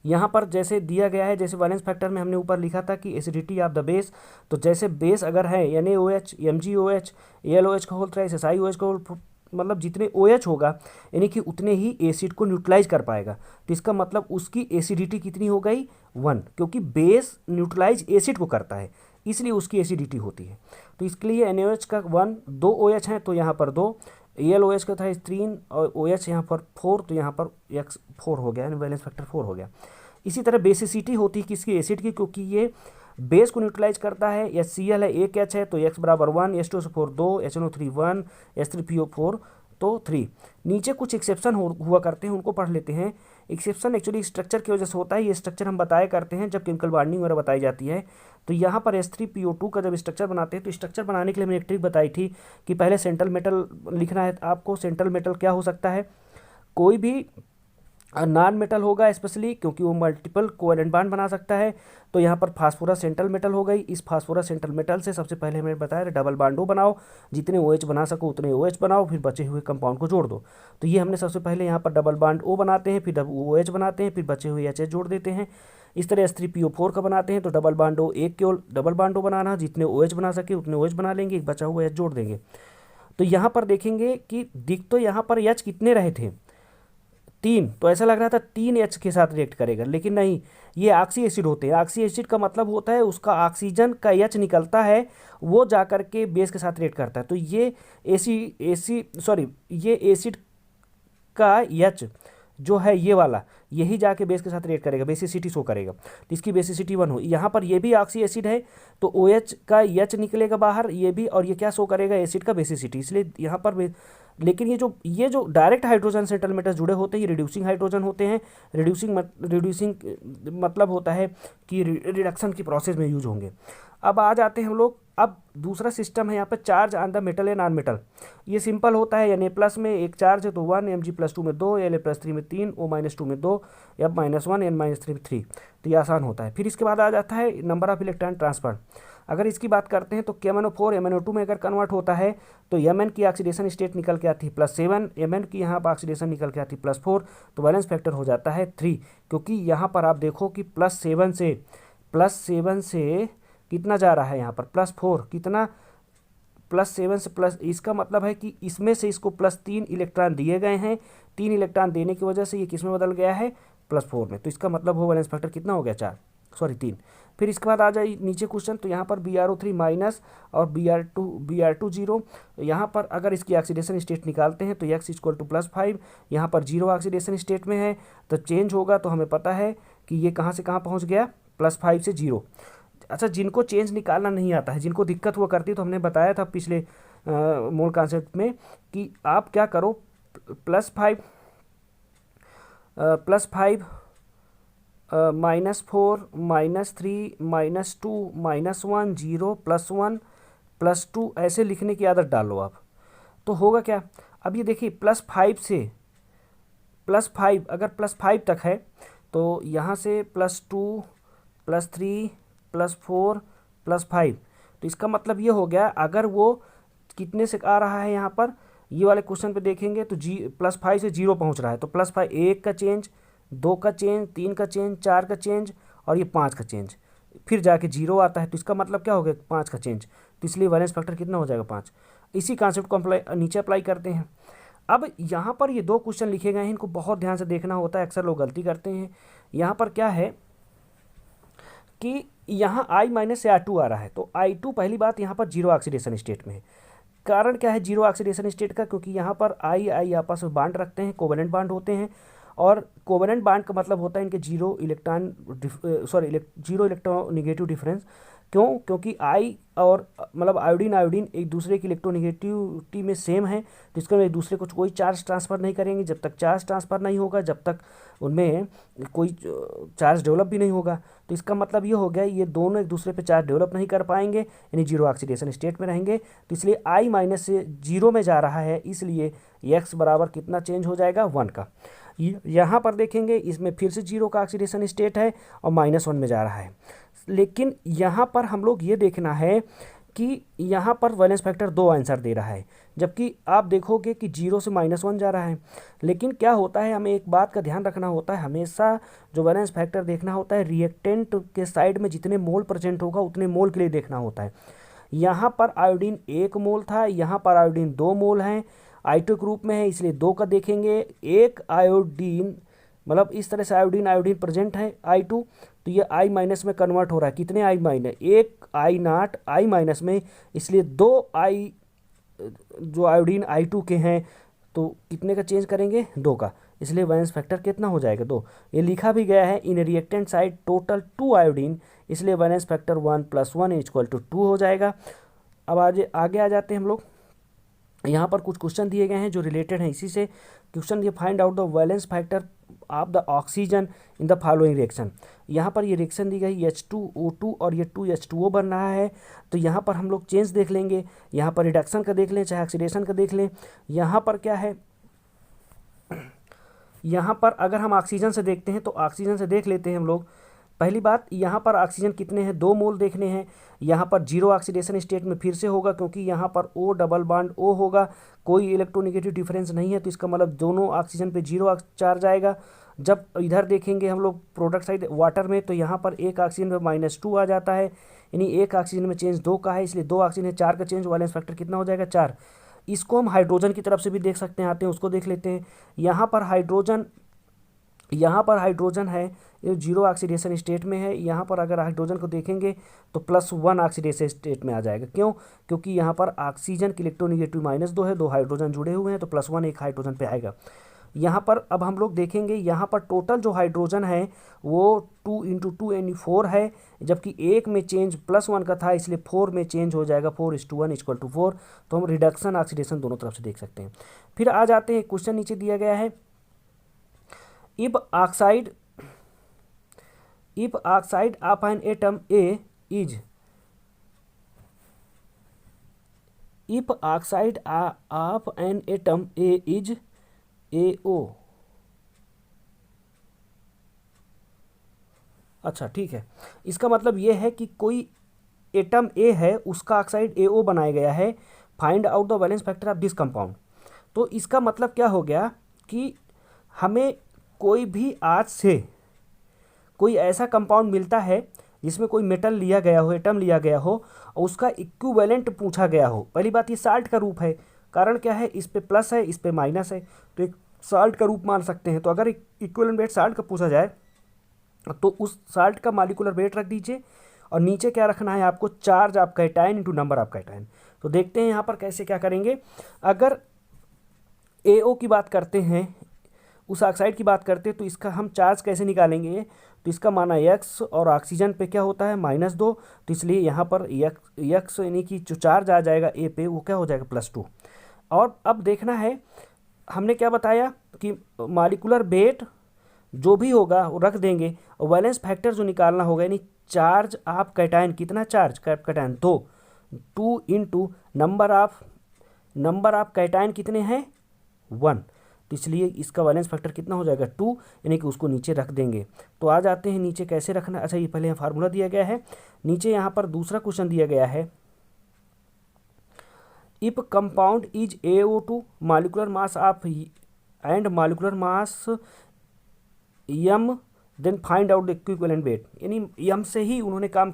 [SPEAKER 1] यहाँ पर जैसे दिया गया है, जैसे वैलेंस फैक्टर में हमने ऊपर लिखा था कि एसिडिटी ऑफ द बेस, तो जैसे बेस अगर है NaOH, MgOH, AlOH का होल थ्राइस, SiOH का होल, मतलब जितने OH होगा यानी कि उतने ही एसिड को न्यूट्रलाइज कर पाएगा। तो इसका मतलब उसकी एसिडिटी कितनी हो गई, 1, क्योंकि बेस न्यूट्रलाइज एसिड को करता है, इसलिए उसकी एसिडिटी होती है। तो इसके लिए NaOH का 1, 2 OH हैं तो यहाँ पर 2, AlOH का था 3 और OH यहाँ पर 4, तो यहाँ पर x 4 हो गया, वैलेंस फैक्टर 4 हो गया। इसी तरह बेसिसिटी होती है किसकी, एसिड की, क्योंकि ये बेस को न्यूट्रलाइज करता है। HCl है, एक H है तो x बराबर 1, H2SO4 2, HNO3 1, H3PO4 तो 3। नीचे कुछ एक्सेप्शन हुआ करते हैं, उनको पढ़ लेते हैं। एक्सेप्शन एक्चुअली स्ट्रक्चर की वजह से होता है, ये स्ट्रक्चर हम बताया करते हैं जब केमिकल बॉन्डिंग वगैरह बताई जाती है। तो यहाँ पर H3PO2 का जब स्ट्रक्चर बनाते हैं, तो स्ट्रक्चर बनाने के लिए मैंने एक ट्रिक बताई थी कि पहले सेंट्रल मेटल लिखना है आपको। सेंट्रल मेटल क्या हो सकता है, कोई भी नॉन मेटल होगा स्पेशली, क्योंकि वो मल्टीपल कोवेलेंट बॉन्ड बना सकता है। तो यहाँ पर फास्फोरस सेंट्रल मेटल हो गई। इस फास्फोरस सेंट्रल मेटल से सबसे पहले मैंने बताया डबल बॉन्ड बनाओ, जितने OH बना सको उतने OH बनाओ, फिर बचे हुए कंपाउंड को जोड़ दो। तो ये हमने सबसे पहले यहाँ पर डबल बॉन्ड O बनाते हैं, फिर OH बनाते हैं, फिर बचे हुए HH जोड़ देते हैं। इस तरह H3PO4 का बनाते हैं, तो डबल बॉन्ड O, एक केवल डबल बॉन्ड O बनाना, जितने OH बना सके उतने OH बना लेंगे, एक बचा हुआ H जोड़ देंगे। तो यहाँ पर देखेंगे कि दिख तो यहाँ पर H कितने रहे थे, 3, तो ऐसा लग रहा था 3 H के साथ रिएक्ट करेगा, लेकिन नहीं, ये ऑक्सी एसिड होते हैं। ऑक्सी एसिड का मतलब होता है उसका ऑक्सीजन का H निकलता है, वो जा कर के बेस के साथ रिएक्ट करता है। तो ये ये एसिड का H जो है ये वाला, यही जाके बेस के साथ रिएक्ट करेगा, बेसिसिटी शो करेगा, तो इसकी बेसिसिटी 1 हो। यहाँ पर ये भी ऑक्सी एसिड है तो OH का H निकलेगा बाहर, ये भी, और ये क्या शो करेगा, एसिड का बेसिसिटी, इसलिए यहाँ पर। लेकिन ये जो डायरेक्ट हाइड्रोजन सेंट्रल मेटल जुड़े होते हैं, ये रिड्यूसिंग हाइड्रोजन होते हैं। रिड्यूसिंग मतलब होता है कि रिडक्शन की प्रोसेस में यूज होंगे। अब आ जाते हैं हम लोग, अब दूसरा सिस्टम है यहाँ पर चार्ज ऑन द मेटल या नॉन मेटल। ये सिंपल होता है, Na+ में एक चार्ज है तो 1, Mg+2 में 2, La+3 में 3, O-2 में 2, F-1, N-3 में 3। तो ये आसान होता है। फिर इसके बाद आ जाता है नंबर ऑफ इलेक्ट्रॉन ट्रांसफर। अगर इसकी बात करते हैं तो KMnO4 MnO2 में अगर कन्वर्ट होता है तो Mn की ऑक्सीडेशन स्टेट निकल के आती है +7, Mn की यहाँ पर ऑक्सीडेशन निकल के आती है +4, तो वैलेंस फैक्टर हो जाता है 3। क्योंकि यहाँ पर आप देखो कि +7 से कितना जा रहा है, यहाँ पर +4, कितना, +7 से प्लस, इसका मतलब है कि इसमें से इसको +3 इलेक्ट्रॉन दिए गए हैं। 3 इलेक्ट्रॉन देने की वजह से ये किस में बदल गया है, +4 में। तो इसका मतलब हो वैलेंस फैक्टर कितना हो गया, 4। सॉरी 3। फिर इसके बाद आ जाए नीचे क्वेश्चन, तो यहाँ पर BrO3 माइनस और Br2 जीरो। यहाँ पर अगर इसकी ऑक्सीडेशन स्टेट निकालते हैं तो x इक्वल टू +5, यहाँ पर जीरो ऑक्सीडेशन स्टेट में है तो चेंज होगा, तो हमें पता है कि ये कहाँ से कहाँ पहुँच गया, +5 से 0। अच्छा, जिनको चेंज निकालना नहीं आता है, जिनको दिक्कत हुआ करती है, तो हमने बताया था पिछले मूल कॉन्सेप्ट में कि आप क्या करो, +5 -4 -3 -2 -1 0 +1 +2 ऐसे लिखने की आदत डालो आप, तो होगा क्या। अब ये देखिए +5 से +5, अगर +5 तक है तो यहाँ से +2 +3 +4 +5, तो इसका मतलब ये हो गया, अगर वो कितने से आ रहा है, यहाँ पर ये वाले क्वेश्चन पे देखेंगे तो +5 से 0 पहुँच रहा है, तो +5 1 का चेंज, 2 का चेंज, 3 का चेंज, 4 का चेंज और ये 5 का चेंज, फिर जाके 0 आता है, तो इसका मतलब क्या हो गया, 5 का चेंज, तो इसलिए वैलेंस फैक्टर कितना हो जाएगा, 5। इसी कॉन्सेप्ट को नीचे अप्लाई करते हैं। अब यहाँ पर ये 2 क्वेश्चन लिखे गए हैं, इनको बहुत ध्यान से देखना होता है, अक्सर लोग गलती करते हैं। यहाँ पर क्या है कि यहाँ I- से R2 आ रहा है, तो I2 पहली बात यहाँ पर जीरो ऑक्सीडेशन स्टेट में है। कारण क्या है जीरो ऑक्सीडेशन स्टेट का, क्योंकि यहाँ पर I आपस में बांड रखते हैं, कोवेलेंट बांड होते हैं, और कोवेलेंट बांड का मतलब होता है इनके जीरो इलेक्ट्रोनेगेटिव डिफरेंस। क्यों, क्योंकि आई और मतलब आयोडीन एक दूसरे की इलेक्ट्रोनेगेटिविटी में सेम है, तो इसका एक दूसरे को कोई चार्ज ट्रांसफ़र नहीं करेंगे। जब तक चार्ज ट्रांसफ़र नहीं होगा, जब तक उनमें कोई चार्ज डेवलप भी नहीं होगा, तो इसका मतलब ये हो गया, ये दोनों एक दूसरे पे चार्ज डेवलप नहीं कर पाएंगे, यानी जीरो ऑक्सीडेशन स्टेट में रहेंगे। तो इसलिए I- से 0 में जा रहा है, इसलिए x बराबर कितना चेंज हो जाएगा, 1 का। यहाँ पर देखेंगे, इसमें फिर से 0 का ऑक्सीडेशन स्टेट है और -1 में जा रहा है। लेकिन यहाँ पर हम लोग ये देखना है कि यहाँ पर वैलेंस फैक्टर 2 आंसर दे रहा है, जबकि आप देखोगे कि 0 से -1 जा रहा है। लेकिन क्या होता है, हमें एक बात का ध्यान रखना होता है, हमेशा जो वैलेंस फैक्टर देखना होता है, रिएक्टेंट के साइड में जितने मोल प्रेजेंट होगा उतने मोल के लिए देखना होता है। यहाँ पर आयोडीन 1 मोल था, यहाँ पर आयोडीन 2 मोल हैं, I2 ग्रुप में है, इसलिए 2 का देखेंगे। एक आयोडीन मतलब इस तरह से आयोडीन प्रेजेंट है I2, तो ये I- में कन्वर्ट हो रहा है, कितने I-, एक I0 I- में, इसलिए 2 I जो आयोडीन I2 के हैं, तो कितने का चेंज करेंगे, 2 का, इसलिए वैलेंस फैक्टर कितना हो जाएगा, 2। ये लिखा भी गया है, in reactant side total 2 iodine, इसलिए वैलेंस फैक्टर 1 + 1 = 2 हो जाएगा। अब आगे आ जाते हैं हम लोग। यहाँ पर कुछ क्वेश्चन दिए गए हैं जो रिलेटेड हैं इसी से। क्वेश्चन ये, find out the valence factor of the oxygen in the following reaction. यहाँ पर ये रिएक्शन दी गई H2O2 और ये 2H2O बन रहा है, तो यहाँ पर हम लोग चेंज देख लेंगे, यहाँ पर रिडक्शन का देख लें चाहे ऑक्सीडेशन का देख लें। यहाँ पर क्या है, यहाँ पर अगर हम ऑक्सीजन से देखते हैं तो ऑक्सीजन से देख लेते हैं हम लोग। पहली बात, यहाँ पर ऑक्सीजन कितने हैं, 2 मोल देखने हैं। यहाँ पर जीरो ऑक्सीडेशन स्टेट में फिर से होगा, क्योंकि यहाँ पर O डबल बॉन्ड O होगा, कोई इलेक्ट्रोनेगेटिव डिफरेंस नहीं है, तो इसका मतलब दोनों ऑक्सीजन पे जीरो चार्ज आएगा। जब इधर देखेंगे हम लोग प्रोडक्ट साइड वाटर में, तो यहाँ पर एक ऑक्सीजन पे -2 आ जाता है, यानी एक ऑक्सीजन में चेंज 2 का है, इसलिए 2 ऑक्सीजन है, 4 का चेंज, वैलेंस फैक्टर कितना हो जाएगा, 4। इसको हम हाइड्रोजन की तरफ से भी देख सकते हैं, आते हैं उसको देख लेते हैं। यहाँ पर हाइड्रोजन है, ये जीरो ऑक्सीडेशन स्टेट में है। यहाँ पर अगर हाइड्रोजन को देखेंगे तो +1 ऑक्सीडेशन स्टेट में आ जाएगा। क्यों, क्योंकि यहाँ पर ऑक्सीजन की इलेक्ट्रोनेगेटिव -2 है, 2 हाइड्रोजन जुड़े हुए हैं, तो +1 एक हाइड्रोजन पे आएगा। यहाँ पर अब हम लोग देखेंगे, यहाँ पर टोटल जो हाइड्रोजन है वो 2 × 2 यानी 4 है, जबकि एक में चेंज +1 का था, इसलिए 4 में चेंज हो जाएगा, 4:1 = 4। तो हम रिडक्शन ऑक्सीडेशन दोनों तरफ से देख सकते हैं। फिर आ जाते हैं, क्वेश्चन नीचे दिया गया है, if oxide of an atom A is AO। अच्छा ठीक है, इसका मतलब ये है कि कोई एटम A है, उसका ऑक्साइड AO बनाया गया है, find out the valence factor of this compound. तो इसका मतलब क्या हो गया कि हमें कोई भी आज से कोई ऐसा कंपाउंड मिलता है जिसमें कोई मेटल लिया गया हो, एटम लिया गया हो, और उसका इक्विवेलेंट पूछा गया हो। पहली बात, ये साल्ट का रूप है, कारण क्या है, इस पे प्लस है, इस पे माइनस है, तो एक साल्ट का रूप मान सकते हैं। तो अगर इक्विवेलेंट वेट साल्ट का पूछा जाए तो उस साल्ट का मॉलिक्यूलर वेट रख दीजिए और नीचे क्या रखना है आपको, charge of cation into number of cation. तो देखते हैं यहाँ पर कैसे क्या करेंगे। अगर AO की बात करते हैं, उस ऑक्साइड की बात करते हैं, तो इसका हम चार्ज कैसे निकालेंगे, तो इसका माना x और ऑक्सीजन पे क्या होता है -2, तो इसलिए यहाँ पर x यानी कि जो चार्ज आ जाएगा A पे वो क्या हो जाएगा +2। और अब देखना है हमने क्या बताया कि मॉलिक्यूलर वेट जो भी होगा वो रख देंगे और वैलेंस फैक्टर जो निकालना होगा, यानी चार्ज ऑफ कैटायन, कितना charge cation 2 into number of cation कितने हैं 1, तो इसलिए इसका वैलेंस फैक्टर कितना हो जाएगा 2, यानी कि उसको नीचे रख देंगे। तो आ जाते हैं नीचे कैसे रखना। अच्छा, ये पहले फार्मूला दिया गया है, नीचे यहाँ पर दूसरा क्वेश्चन दिया गया है, if compound is AO2 molecular mass of and molecular mass m then find out the equivalent weight, यानी m से ही उन्होंने काम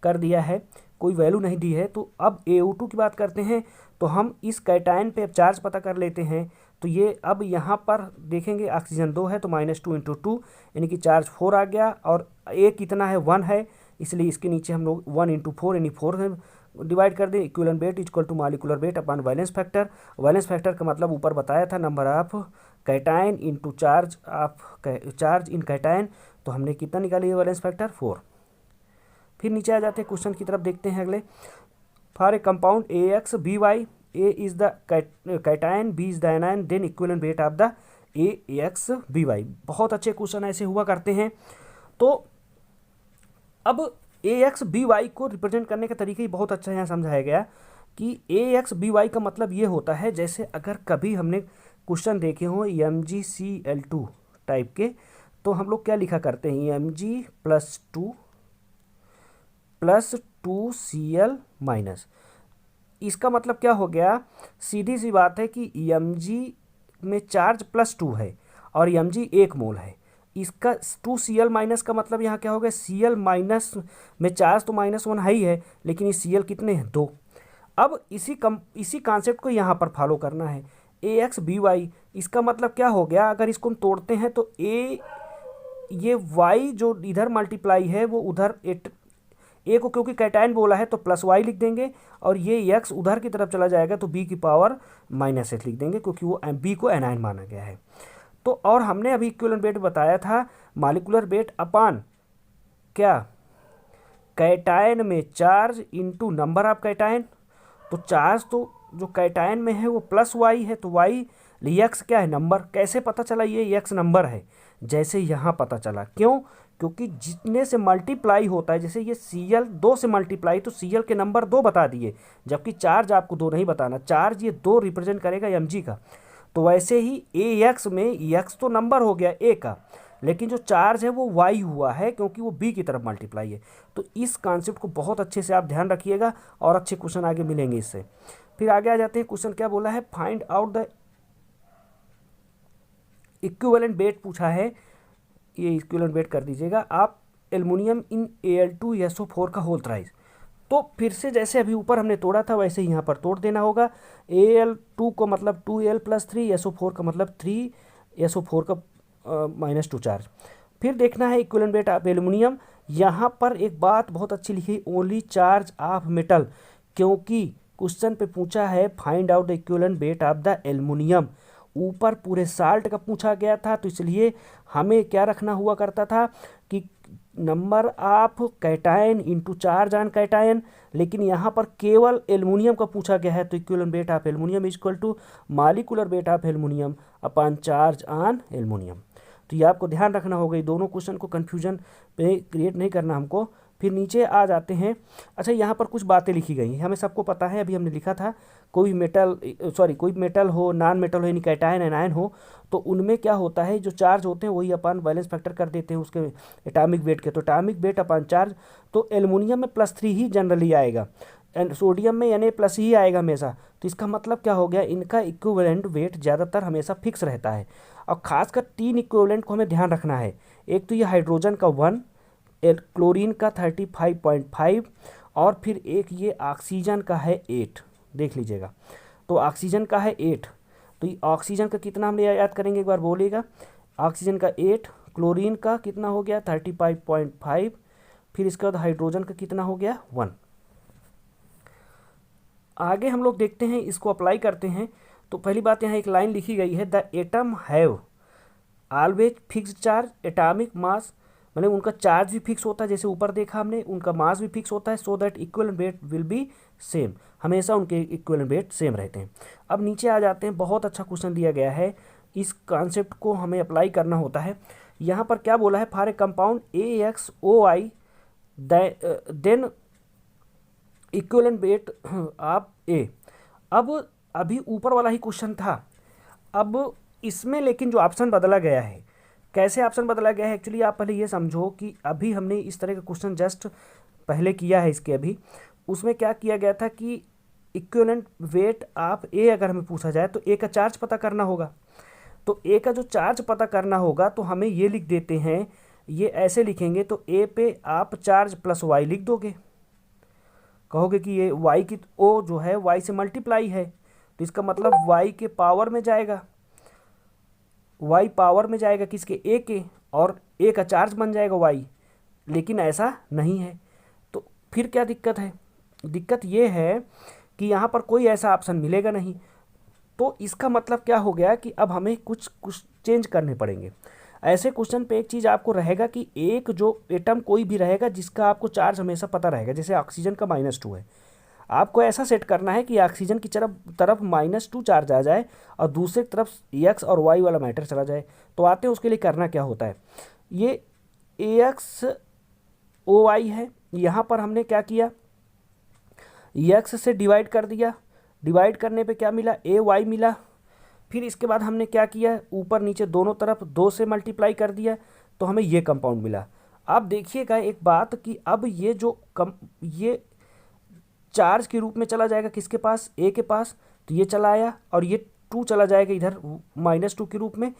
[SPEAKER 1] कर दिया है, कोई वैल्यू नहीं दी है। तो अब AO2 की बात करते हैं, तो हम इस कैटायन पे अब चार्ज पता कर लेते हैं। तो ये अब यहाँ पर देखेंगे ऑक्सीजन 2 है तो -2 इंटू 2 यानी कि चार्ज 4 आ गया, और A कितना है 1 है, इसलिए इसके नीचे हम लोग 1 इंटू 4 यानी 4 से डिवाइड कर दें। Equivalent weight equal to molecular weight upon valence factor. Valence factor का मतलब ऊपर बताया था number of cation into charge in cation, तो हमने कितना निकाली है वैलेंस फैक्टर 4। फिर नीचे आ जाते हैं क्वेश्चन की तरफ, देखते हैं अगले। For a compound AX/BY, A is the cation, B is the anion, then equivalent weight of the AX/BY। बहुत अच्छे क्वेश्चन ऐसे हुआ करते हैं। तो अब AX/BY को रिप्रेजेंट करने का तरीका ही बहुत अच्छा यहाँ समझाया गया कि AX/BY का मतलब ये होता है, जैसे अगर कभी हमने क्वेश्चन देखे हो MgCl2 टाइप के, तो हम लोग क्या लिखा करते हैं, Mg +2 2Cl-। इसका मतलब क्या हो गया, सीधी सी बात है कि Mg में चार्ज +2 है और Mg 1 मोल है। इसका 2Cl- का मतलब यहाँ क्या हो गया, Cl- में चार्ज तो -1 है ही है, लेकिन ये Cl कितने हैं 2। अब इसी कॉन्सेप्ट को यहाँ पर फॉलो करना है। AX/BY, इसका मतलब क्या हो गया, अगर इसको हम तोड़ते हैं तो ये Y जो इधर मल्टीप्लाई है वो उधर A को क्योंकि कैटायन बोला है तो +Y लिख देंगे, और ये X उधर की तरफ चला जाएगा तो B की पावर -8 लिख देंगे, क्योंकि वो B को एनायन माना गया है। तो और हमने अभी इक्विवेलेंट वेट बताया था मॉलिक्यूलर वेट अपान क्या, कैटायन में charge into number of cation. तो चार्ज तो जो कैटायन में है वो +Y है, तो Y x क्या है नंबर, कैसे पता चला ये x नंबर है, जैसे यहाँ पता चला, क्यों, क्योंकि जितने से मल्टीप्लाई होता है, जैसे ये Cl 2 से मल्टीप्लाई, तो Cl के नंबर 2 बता दिए, जबकि चार्ज आपको 2 नहीं बताना, चार्ज ये 2 रिप्रेजेंट करेगा Mg का। तो वैसे ही AX में x तो नंबर हो गया A का, लेकिन जो चार्ज है वो Y हुआ है, क्योंकि वो B की तरफ मल्टीप्लाई है। तो इस कॉन्सेप्ट को बहुत अच्छे से आप ध्यान रखिएगा और अच्छे क्वेश्चन आगे मिलेंगे इससे। फिर आगे आ जाते हैं, क्वेश्चन क्या बोला है, find out the equivalent wait पूछा है, ये इक्विवेलेंट वेट कर दीजिएगा आप, एल्युमिनियम इन Al2SO4 का होल थ्राइस। तो फिर से जैसे अभी ऊपर हमने तोड़ा था वैसे ही यहाँ पर तोड़ देना होगा। Al2 को मतलब 2Al+3, SO4 का मतलब 3SO4 का -2 चार्ज। फिर देखना है इक्विवेलेंट वेट ऑफ एल्युमिनियम। यहाँ पर एक बात बहुत अच्छी लिखी, ओनली चार्ज ऑफ मेटल, क्योंकि क्वेश्चन पे पूछा है find out the equivalent weight of the aluminium, ऊपर पूरे साल्ट का पूछा गया था, तो इसलिए हमें क्या रखना हुआ करता था कि number of cation into charge on cation, लेकिन यहाँ पर केवल एल्युमिनियम का पूछा गया है, तो equivalent weight of aluminium is equal to molecular weight of aluminium upon charge on aluminium. तो ये आपको ध्यान रखना होगा, ये दोनों क्वेश्चन को कन्फ्यूजन पे क्रिएट नहीं करना हमको। फिर नीचे आ जाते हैं। अच्छा, यहाँ पर कुछ बातें लिखी गई हैं, हमें सबको पता है, अभी हमने लिखा था, कोई मेटल हो, नॉन मेटल हो, यानी कैटायन एनायन हो, तो उनमें क्या होता है, जो चार्ज होते हैं वही अपन वैलेंस फैक्टर कर देते हैं उसके एटॉमिक वेट के, तो एटॉमिक वेट अपन चार्ज, तो एल्युमिनियम में +3 ही जनरली आएगा, एंड सोडियम में Na+ ही आएगा हमेशा। तो इसका मतलब क्या हो गया, इनका इक्विवेलेंट वेट ज़्यादातर हमेशा फिक्स रहता है। और खासकर 3 इक्विवेलेंट को हमें ध्यान रखना है, एक तो ये हाइड्रोजन का 1, क्लोरीन का 35.5, और फिर एक ये ऑक्सीजन का है 8, देख लीजिएगा। तो ऑक्सीजन का है 8, तो ये ऑक्सीजन का कितना हम याद करेंगे, एक बार बोलिएगा, ऑक्सीजन का 8, क्लोरीन का कितना हो गया 35.5, फिर इसके बाद हाइड्रोजन का कितना हो गया 1। आगे हम लोग देखते हैं, इसको अप्लाई करते हैं। तो पहली बात यहाँ एक लाइन लिखी गई है, the atom have always fixed charge atomic mass, मैंने उनका चार्ज भी फिक्स होता है, जैसे ऊपर देखा हमने, उनका मास भी फिक्स होता है, so that equivalent weight will be same, हमेशा उनके इक्विवेलेंट वेट सेम रहते हैं। अब नीचे आ जाते हैं, बहुत अच्छा क्वेश्चन दिया गया है, इस कॉन्सेप्ट को हमें अप्लाई करना होता है। यहाँ पर क्या बोला है, for a compound AXOI then equivalent weight of A. अब अभी ऊपर वाला ही क्वेश्चन था, अब इसमें लेकिन जो ऑप्शन बदला गया है, कैसे ऑप्शन बदला गया है एक्चुअली आप पहले ये समझो कि अभी हमने इस तरह का क्वेश्चन जस्ट पहले किया है इसके अभी, उसमें क्या किया गया था कि इक्विवेलेंट वेट ऑफ ए अगर हमें पूछा जाए तो ए का चार्ज पता करना होगा। तो ए का जो चार्ज पता करना होगा तो हमें ये लिख देते हैं, ये ऐसे लिखेंगे, तो ए पे आप चार्ज प्लस वाई लिख दोगे, कहोगे कि ये वाई की ओ जो है वाई से मल्टीप्लाई है, तो इसका मतलब वाई के पावर में जाएगा, वाई पावर में जाएगा किसके, ए के, और ए का चार्ज बन जाएगा वाई, लेकिन ऐसा नहीं है। तो फिर क्या दिक्कत है, दिक्कत ये है कि यहाँ पर कोई ऐसा ऑप्शन मिलेगा नहीं। तो इसका मतलब क्या हो गया कि अब हमें कुछ चेंज करने पड़ेंगे। ऐसे क्वेश्चन पे एक चीज़ आपको रहेगा कि एक जो एटम कोई भी रहेगा जिसका आपको चार्ज हमेशा पता रहेगा, जैसे ऑक्सीजन का -2 है, आपको ऐसा सेट करना है कि ऑक्सीजन की तरफ -2 चार्ज आ जाए और दूसरी तरफ एक्स और वाई वाला मैटर चला जाए। तो आते हैं उसके लिए करना क्या होता है, ये AXOI है, यहाँ पर हमने क्या किया, एक्स से डिवाइड कर दिया, डिवाइड करने पे क्या मिला, AY मिला। फिर इसके बाद हमने क्या किया, ऊपर नीचे दोनों तरफ 2 से मल्टीप्लाई कर दिया, तो हमें ये कंपाउंड मिला। अब देखिएगा एक बात कि अब ये जो ये चार्ज के रूप में चला जाएगा किसके पास, ए के पास, तो ये चला आया, और ये 2 चला जाएगा इधर -2 के रूप में।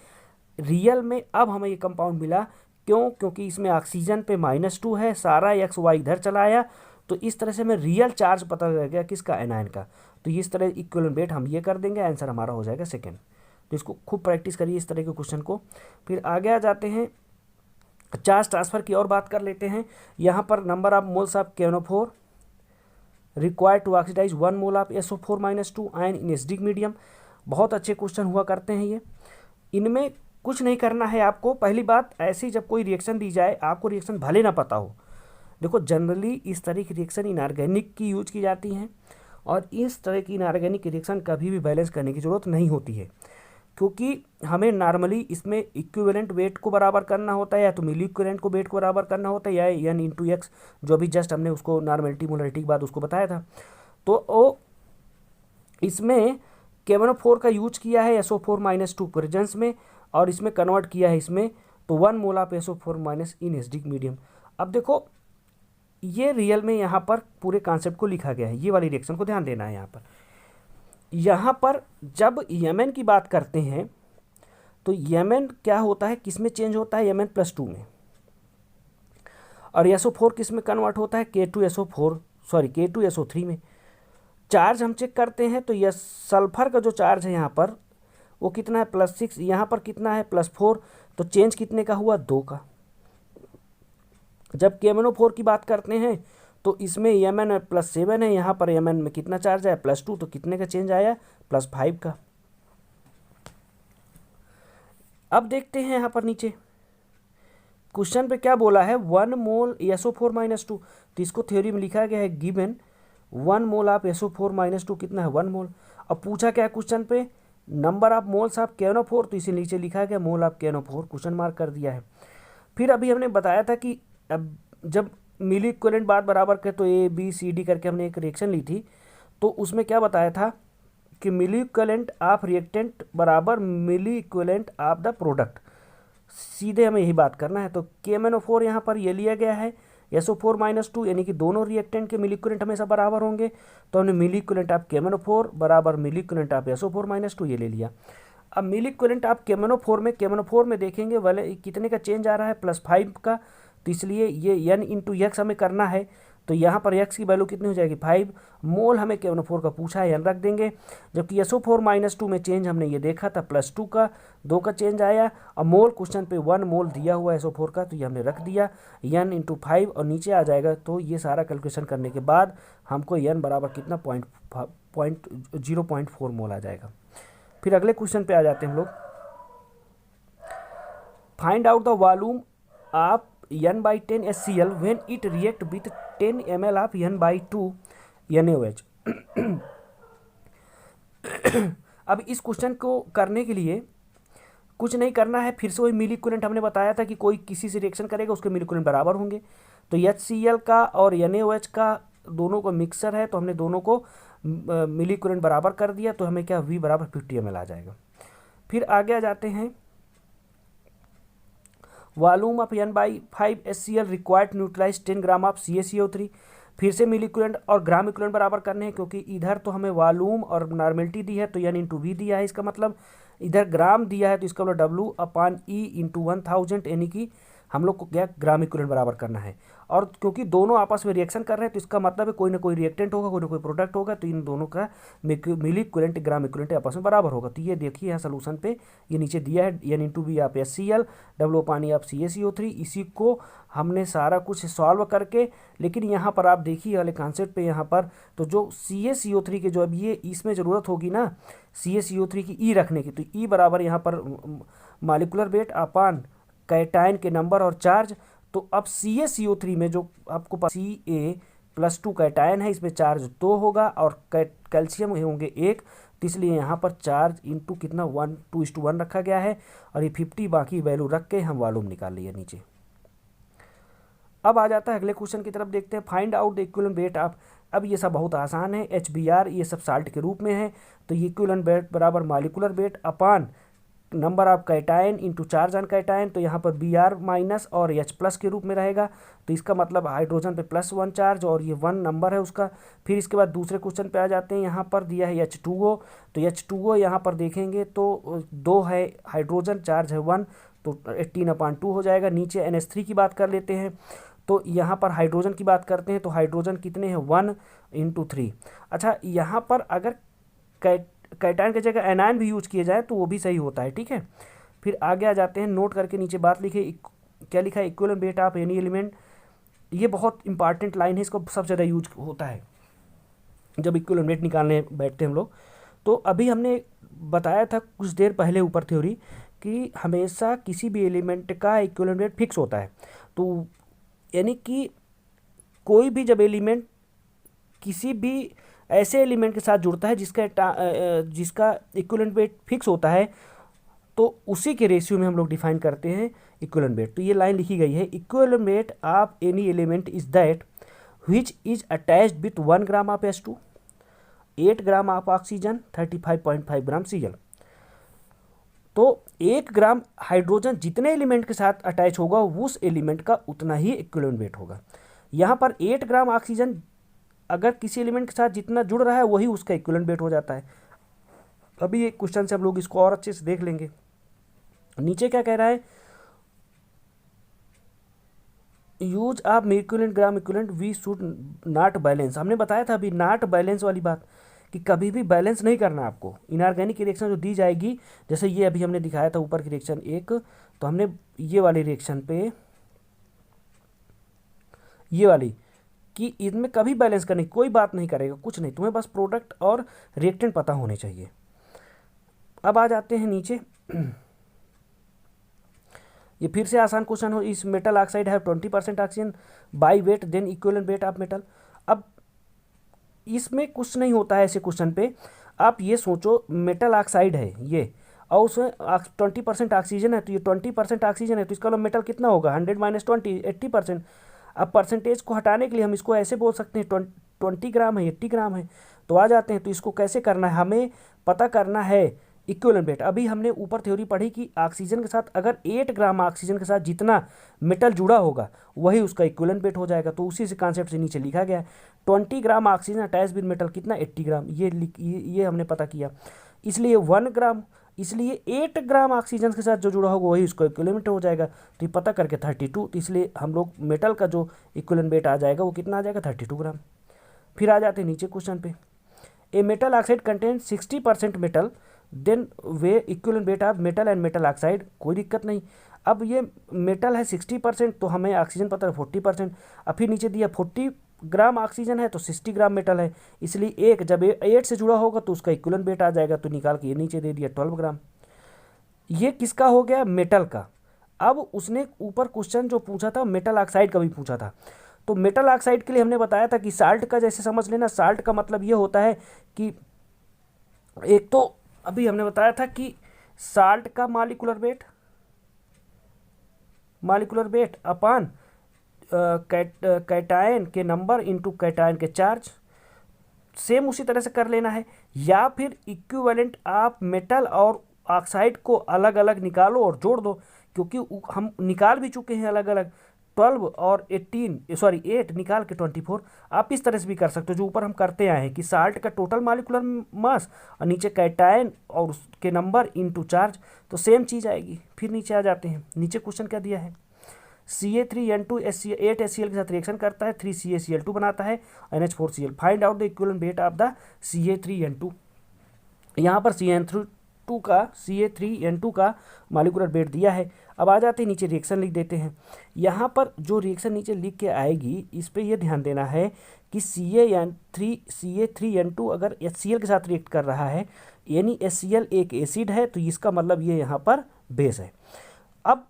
[SPEAKER 1] रियल में अब हमें ये कंपाउंड मिला, क्यों, क्योंकि इसमें ऑक्सीजन पे -2 है, सारा XY इधर चला आया, तो इस तरह से हमें रियल चार्ज पता लग गया किसका, एनायन का। तो इस तरह इक्विवेलेंट वेट हम ये कर देंगे, आंसर हमारा हो जाएगा सेकेंड। तो इसको खूब प्रैक्टिस करिए इस तरह के क्वेश्चन को। फिर आगे आ जाते हैं, चार्ज ट्रांसफ़र की और बात कर लेते हैं। यहाँ पर number of moles of KNO4 required to oxidize 1 mole of SO4-2 ion in acidic medium. बहुत अच्छे क्वेश्चन हुआ करते हैं ये, इनमें कुछ नहीं करना है आपको। पहली बात, ऐसी जब कोई रिएक्शन दी जाए, आपको रिएक्शन भले ना पता हो, देखो जनरली इस तरह की रिएक्शन इनऑर्गेनिक की यूज की जाती हैं, और इस तरह की इनऑर्गेनिक रिएक्शन कभी भी बैलेंस करने की ज़रूरत नहीं होती है, क्योंकि हमें नॉर्मली इसमें इक्विवेलेंट वेट को बराबर करना होता है, या तो मिली इक्विवेलेंट को वेट को बराबर करना होता है, या N/X, जो अभी जस्ट हमने उसको नॉर्मलिटी मोलरिटी के बाद उसको बताया था। तो वो इसमें KNO4 का यूज किया है SO4-2 प्रेजेंस में, और इसमें कन्वर्ट किया है इसमें, तो 1 mole of SO4- in acidic medium. अब देखो ये रियल में यहाँ पर पूरे कॉन्सेप्ट को लिखा गया है, ये वाली रिएक्शन को ध्यान देना है। यहाँ पर जब Mn की बात करते हैं तो Mn क्या होता है, किस में चेंज होता है, Mn+2 में, और SO4 किस में कन्वर्ट होता है, K2SO3 में। चार्ज हम चेक करते हैं तो यह सल्फर का जो चार्ज है यहाँ पर वो कितना है, +6, यहाँ पर कितना है, +4, तो चेंज कितने का हुआ, 2 का। जब KMnO4 की बात करते हैं तो इसमें Mn+7 है, यहाँ पर Mn में कितना चार्ज आया, +2, तो कितने का चेंज आया, +5 का। अब देखते हैं यहाँ पर नीचे क्वेश्चन पे क्या बोला है, 1 मोल SO4-2, तो इसको थ्योरी में लिखा गया है, गिवन 1 मोल ऑफ SO4-2 कितना है, 1 मोल। अब पूछा क्या क्वेश्चन पे, number of moles of KNO4, तो इसे नीचे लिखा गया mole of KNO4, question mark कर दिया है। फिर अभी हमने बताया था कि अब जब मिली इक्विवेलेंट बात बराबर कर, तो ABCD करके हमने एक रिएक्शन ली थी, तो उसमें क्या बताया था कि मिली इक्विवेलेंट ऑफ रिएक्टेंट बराबर मिली इक्विवेलेंट ऑफ द प्रोडक्ट। सीधे हमें यही बात करना है। तो KMnO4 यहाँ पर ये लिया गया है, SO4-2, यानी कि दोनों रिएक्टेंट के मिली इक्विवेलेंट हमेशा बराबर होंगे, तो हमने मिली इक्विवेलेंट ऑफ KMnO4 बराबर मिली इक्विवेलेंट ऑफ SO4-2 ये ले लिया। अब मिली इक्विवेलेंट ऑफ KMnO4 में देखेंगे वाले कितने का चेंज आ रहा है, +5 का, तो इसलिए ये N/X हमें करना है, तो यहाँ पर x की वैल्यू कितनी हो जाएगी 5 मोल। हमें KNO4 का पूछा है, n रख देंगे। जबकि SO4-2 में चेंज हमने ये देखा था +2 का 2 का चेंज आया, और मोल क्वेश्चन पे 1 मोल दिया हुआ है SO4 का, तो ये हमने रख दिया n इंटू 5 और नीचे आ जाएगा। तो ये सारा कैलकुलेशन करने के बाद हमको n बराबर कितना 0.4 मोल आ जाएगा। फिर अगले क्वेश्चन पे आ जाते हैं हम लोग। Find out the volume of n/10 HCl when it react with 10 ml of n/2 NaOH। अब इस क्वेश्चन को करने के लिए कुछ नहीं करना है, फिर से वही मिली इक्विवेलेंट हमने बताया था कि कोई किसी से रिएक्शन करेगा उसके मिली इक्विवेलेंट बराबर होंगे। तो HCl का और NaOH का दोनों को मिक्सर है, तो हमने दोनों को मिली इक्विवेलेंट बराबर कर दिया, तो हमें क्या V बराबर 50 ml आ जाएगा। फिर आगे आ जाते हैं, volume of n/5 HCl required neutralize 10 gram of CaCO3। फिर से मिली इक्विवेलेंट और ग्राम इक्विवेलेंट बराबर करने हैं, क्योंकि इधर तो हमें वॉल्यूम और नॉर्मेलिटी दी है तो n इंटू वी दिया है, इसका मतलब इधर ग्राम दिया है तो इसका मतलब W/E इंटू 1000, यानी कि हम लोग को क्या ग्राम इक्विवेलेंट बराबर करना है। और क्योंकि दोनों आपस में रिएक्शन कर रहे हैं तो इसका मतलब है कोई ना कोई रिएक्टेंट होगा, कोई ना कोई प्रोडक्ट होगा, तो इन दोनों का मिली इक्विवेलेंट ग्राम इक्विवेलेंट आपस में बराबर होगा। तो ये देखिए यहाँ सोल्यूशन पे ये नीचे दिया है n इंटू वी आप HCl, W/E आप CaCO3। इसी को हमने सारा कुछ सॉल्व करके, लेकिन यहाँ पर आप देखिए वाले कॉन्सेप्ट पे यहाँ पर तो जो CaCO3 के जो अब ये इसमें ज़रूरत होगी ना CaCO3 की E रखने की, तो E बराबर यहाँ पर मॉलिक्यूलर वेट अपान कैटायन के नंबर और चार्ज। तो अब CaCO3 में जो आपको Ca+2 कैटायन है, इसमें चार्ज 2 होगा और कैल्शियम होंगे 1, तो इसलिए यहाँ पर चार्ज इंटू कितना 2:1 रखा गया है, और ये 50 बाकी वैल्यू रख के हम वॉल्यूम निकाल लिए नीचे। अब आ जाता है अगले क्वेश्चन की तरफ, देखते हैं। Find out the equivalent weight of, अब ये सब बहुत आसान है, HBr ये सब साल्ट के रूप में है, तो ये इक्विवेलेंट वेट बराबर molecular weight upon number of cation into charge on cation. तो यहाँ पर Br माइनस और H+ के रूप में रहेगा, तो इसका मतलब हाइड्रोजन पे +1 चार्ज और ये 1 नंबर है उसका। फिर इसके बाद दूसरे क्वेश्चन पे आ जाते हैं, यहाँ पर दिया है H2O, तो H2O यहाँ पर देखेंगे तो 2 है हाइड्रोजन, चार्ज है 1, तो 18/2 हो जाएगा। नीचे NH3 की बात कर लेते हैं, तो यहाँ पर हाइड्रोजन की बात करते हैं, तो हाइड्रोजन कितने हैं 1 इंटू 3। अच्छा, यहाँ पर अगर कैटायन की जगह एनायन भी यूज किए जाए तो वो भी सही होता है, ठीक है। फिर आगे आ जाते हैं, नोट करके नीचे बात लिखे, क्या लिखा है equivalent weight of any element. ये बहुत इंपॉर्टेंट लाइन है, इसको सबसे ज़्यादा यूज होता है जब इक्विवेलेंट वेट निकालने बैठते हैं हम लोग। तो अभी हमने बताया था कुछ देर पहले ऊपर थ्योरी कि हमेशा किसी भी एलिमेंट का इक्विवेलेंट वेट फिक्स होता है। तो यानी कि कोई भी जब एलिमेंट किसी भी ऐसे एलिमेंट के साथ जुड़ता है जिसका इक्विवेलेंट वेट फिक्स होता है, तो उसी के रेशियो में हम लोग डिफाइन करते हैं इक्विवेलेंट वेट। तो ये लाइन लिखी गई है, equivalent weight of any element is that which is attached with 1 gram of H2, 8 gram of oxygen, 35.5 gram Cl। तो 1 ग्राम हाइड्रोजन जितने एलिमेंट के साथ अटैच होगा उस एलिमेंट का उतना ही इक्विवेलेंट वेट होगा। यहाँ पर 8 ग्राम ऑक्सीजन अगर किसी एलिमेंट के साथ जितना जुड़ रहा है वही उसका इक्विवेलेंट वेट हो जाता है। अभी एक क्वेश्चन से हम लोग इसको और अच्छे से देख लेंगे। नीचे क्या कह रहा है, use of equivalent gram equivalent we should not balance. हमने बताया था अभी नॉट बैलेंस वाली बात कि कभी भी बैलेंस नहीं करना आपको। इनऑर्गेनिक रिएक्शन जो दी जाएगी, जैसे ये अभी हमने दिखाया था ऊपर की रिएक्शन एक, तो हमने ये वाली रिएक्शन पे ये वाली कि इनमें कभी बैलेंस करने की कोई बात नहीं करेगा, कुछ नहीं, तुम्हें बस प्रोडक्ट और रिएक्टेंट पता होने चाहिए। अब आ जाते हैं नीचे, ये फिर से आसान क्वेश्चन हो, इस मेटल ऑक्साइड है 20% oxygen by weight then equivalent weight of metal. अब इसमें कुछ नहीं होता है ऐसे क्वेश्चन पे, आप ये सोचो मेटल ऑक्साइड है ये और उसमें 20% ऑक्सीजन है, तो ये 20% ऑक्सीजन है, तो इसका मतलब मेटल कितना होगा 100 - 20 80%। अब परसेंटेज को हटाने के लिए हम इसको ऐसे बोल सकते हैं 20 ग्राम है 80 ग्राम है। तो आ जाते हैं, तो इसको कैसे करना है, हमें पता करना है इक्विवेलेंट वेट, अभी हमने ऊपर थ्योरी पढ़ी कि ऑक्सीजन के साथ अगर 8 ग्राम ऑक्सीजन के साथ जितना मेटल जुड़ा होगा वही उसका इक्विवेलेंट वेट हो जाएगा। तो उसी से कॉन्सेप्ट से नीचे लिखा गया है 20 gram oxygen attach with metal कितना 80 ग्राम, ये हमने पता किया। इसलिए 1 ग्राम, इसलिए 8 ग्राम ऑक्सीजन के साथ जो जुड़ा होगा वही उसका इक्विवेलेंट हो जाएगा। तो ये पता करके 32, तो इसलिए हम लोग मेटल का जो इक्विवेलेंट वेट आ जाएगा वो कितना आ जाएगा 32 ग्राम। फिर आ जाते हैं नीचे क्वेश्चन पे, a metal oxide contain 60% metal then way equivalent weight of metal and metal oxide, कोई दिक्कत नहीं। अब ये मेटल है 60%, तो हमें ऑक्सीजन पता है 40%। अब फिर नीचे दिया 40 ग्राम ऑक्सीजन है तो 60 ग्राम मेटल है, इसलिए एक जब 8 से जुड़ा होगा तो उसका इक्विवेलेंट वेट आ जाएगा। तो निकाल के ये नीचे दे दिया 12 ग्राम। ये किसका हो गया, मेटल का। अब उसने ऊपर क्वेश्चन जो पूछा था मेटल ऑक्साइड का भी पूछा था, तो मेटल ऑक्साइड के लिए हमने बताया था कि साल्ट का जैसे समझ लेना, साल्ट का मतलब ये होता है कि एक तो अभी हमने बताया था कि साल्ट का मालिकुलर वेट अपान कैटायन के नंबर इनटू कैटायन के चार्ज, सेम उसी तरह से कर लेना है। या फिर इक्विवेलेंट आप मेटल और ऑक्साइड को अलग अलग निकालो और जोड़ दो, क्योंकि हम निकाल भी चुके हैं अलग अलग, 12 और 8 निकाल के 24। आप इस तरह से भी कर सकते हो जो ऊपर हम करते आए हैं कि साल्ट का टोटल मालिकुलर मास और नीचे कैटायन और उसके नंबर इनटू चार्ज, तो सेम चीज़ आएगी। फिर नीचे आ जाते हैं, नीचे क्वेश्चन क्या दिया है, Ca3N2 8 HCl के साथ रिएक्शन करता है, 3 CaCl2 बनाता है, NH4Cl। Find out the equivalent weight of the Ca3N2। यहाँ पर Ca3N2 का मालिकुलर वेट दिया है। अब आ जाते हैं नीचे, रिएक्शन लिख देते हैं। यहाँ पर जो रिएक्शन नीचे लिख के आएगी इस पर यह ध्यान देना है कि Ca3N2 अगर HCl के साथ रिएक्ट कर रहा है, यानी HCl एक एसिड है, तो इसका मतलब ये यहाँ पर बेस है। अब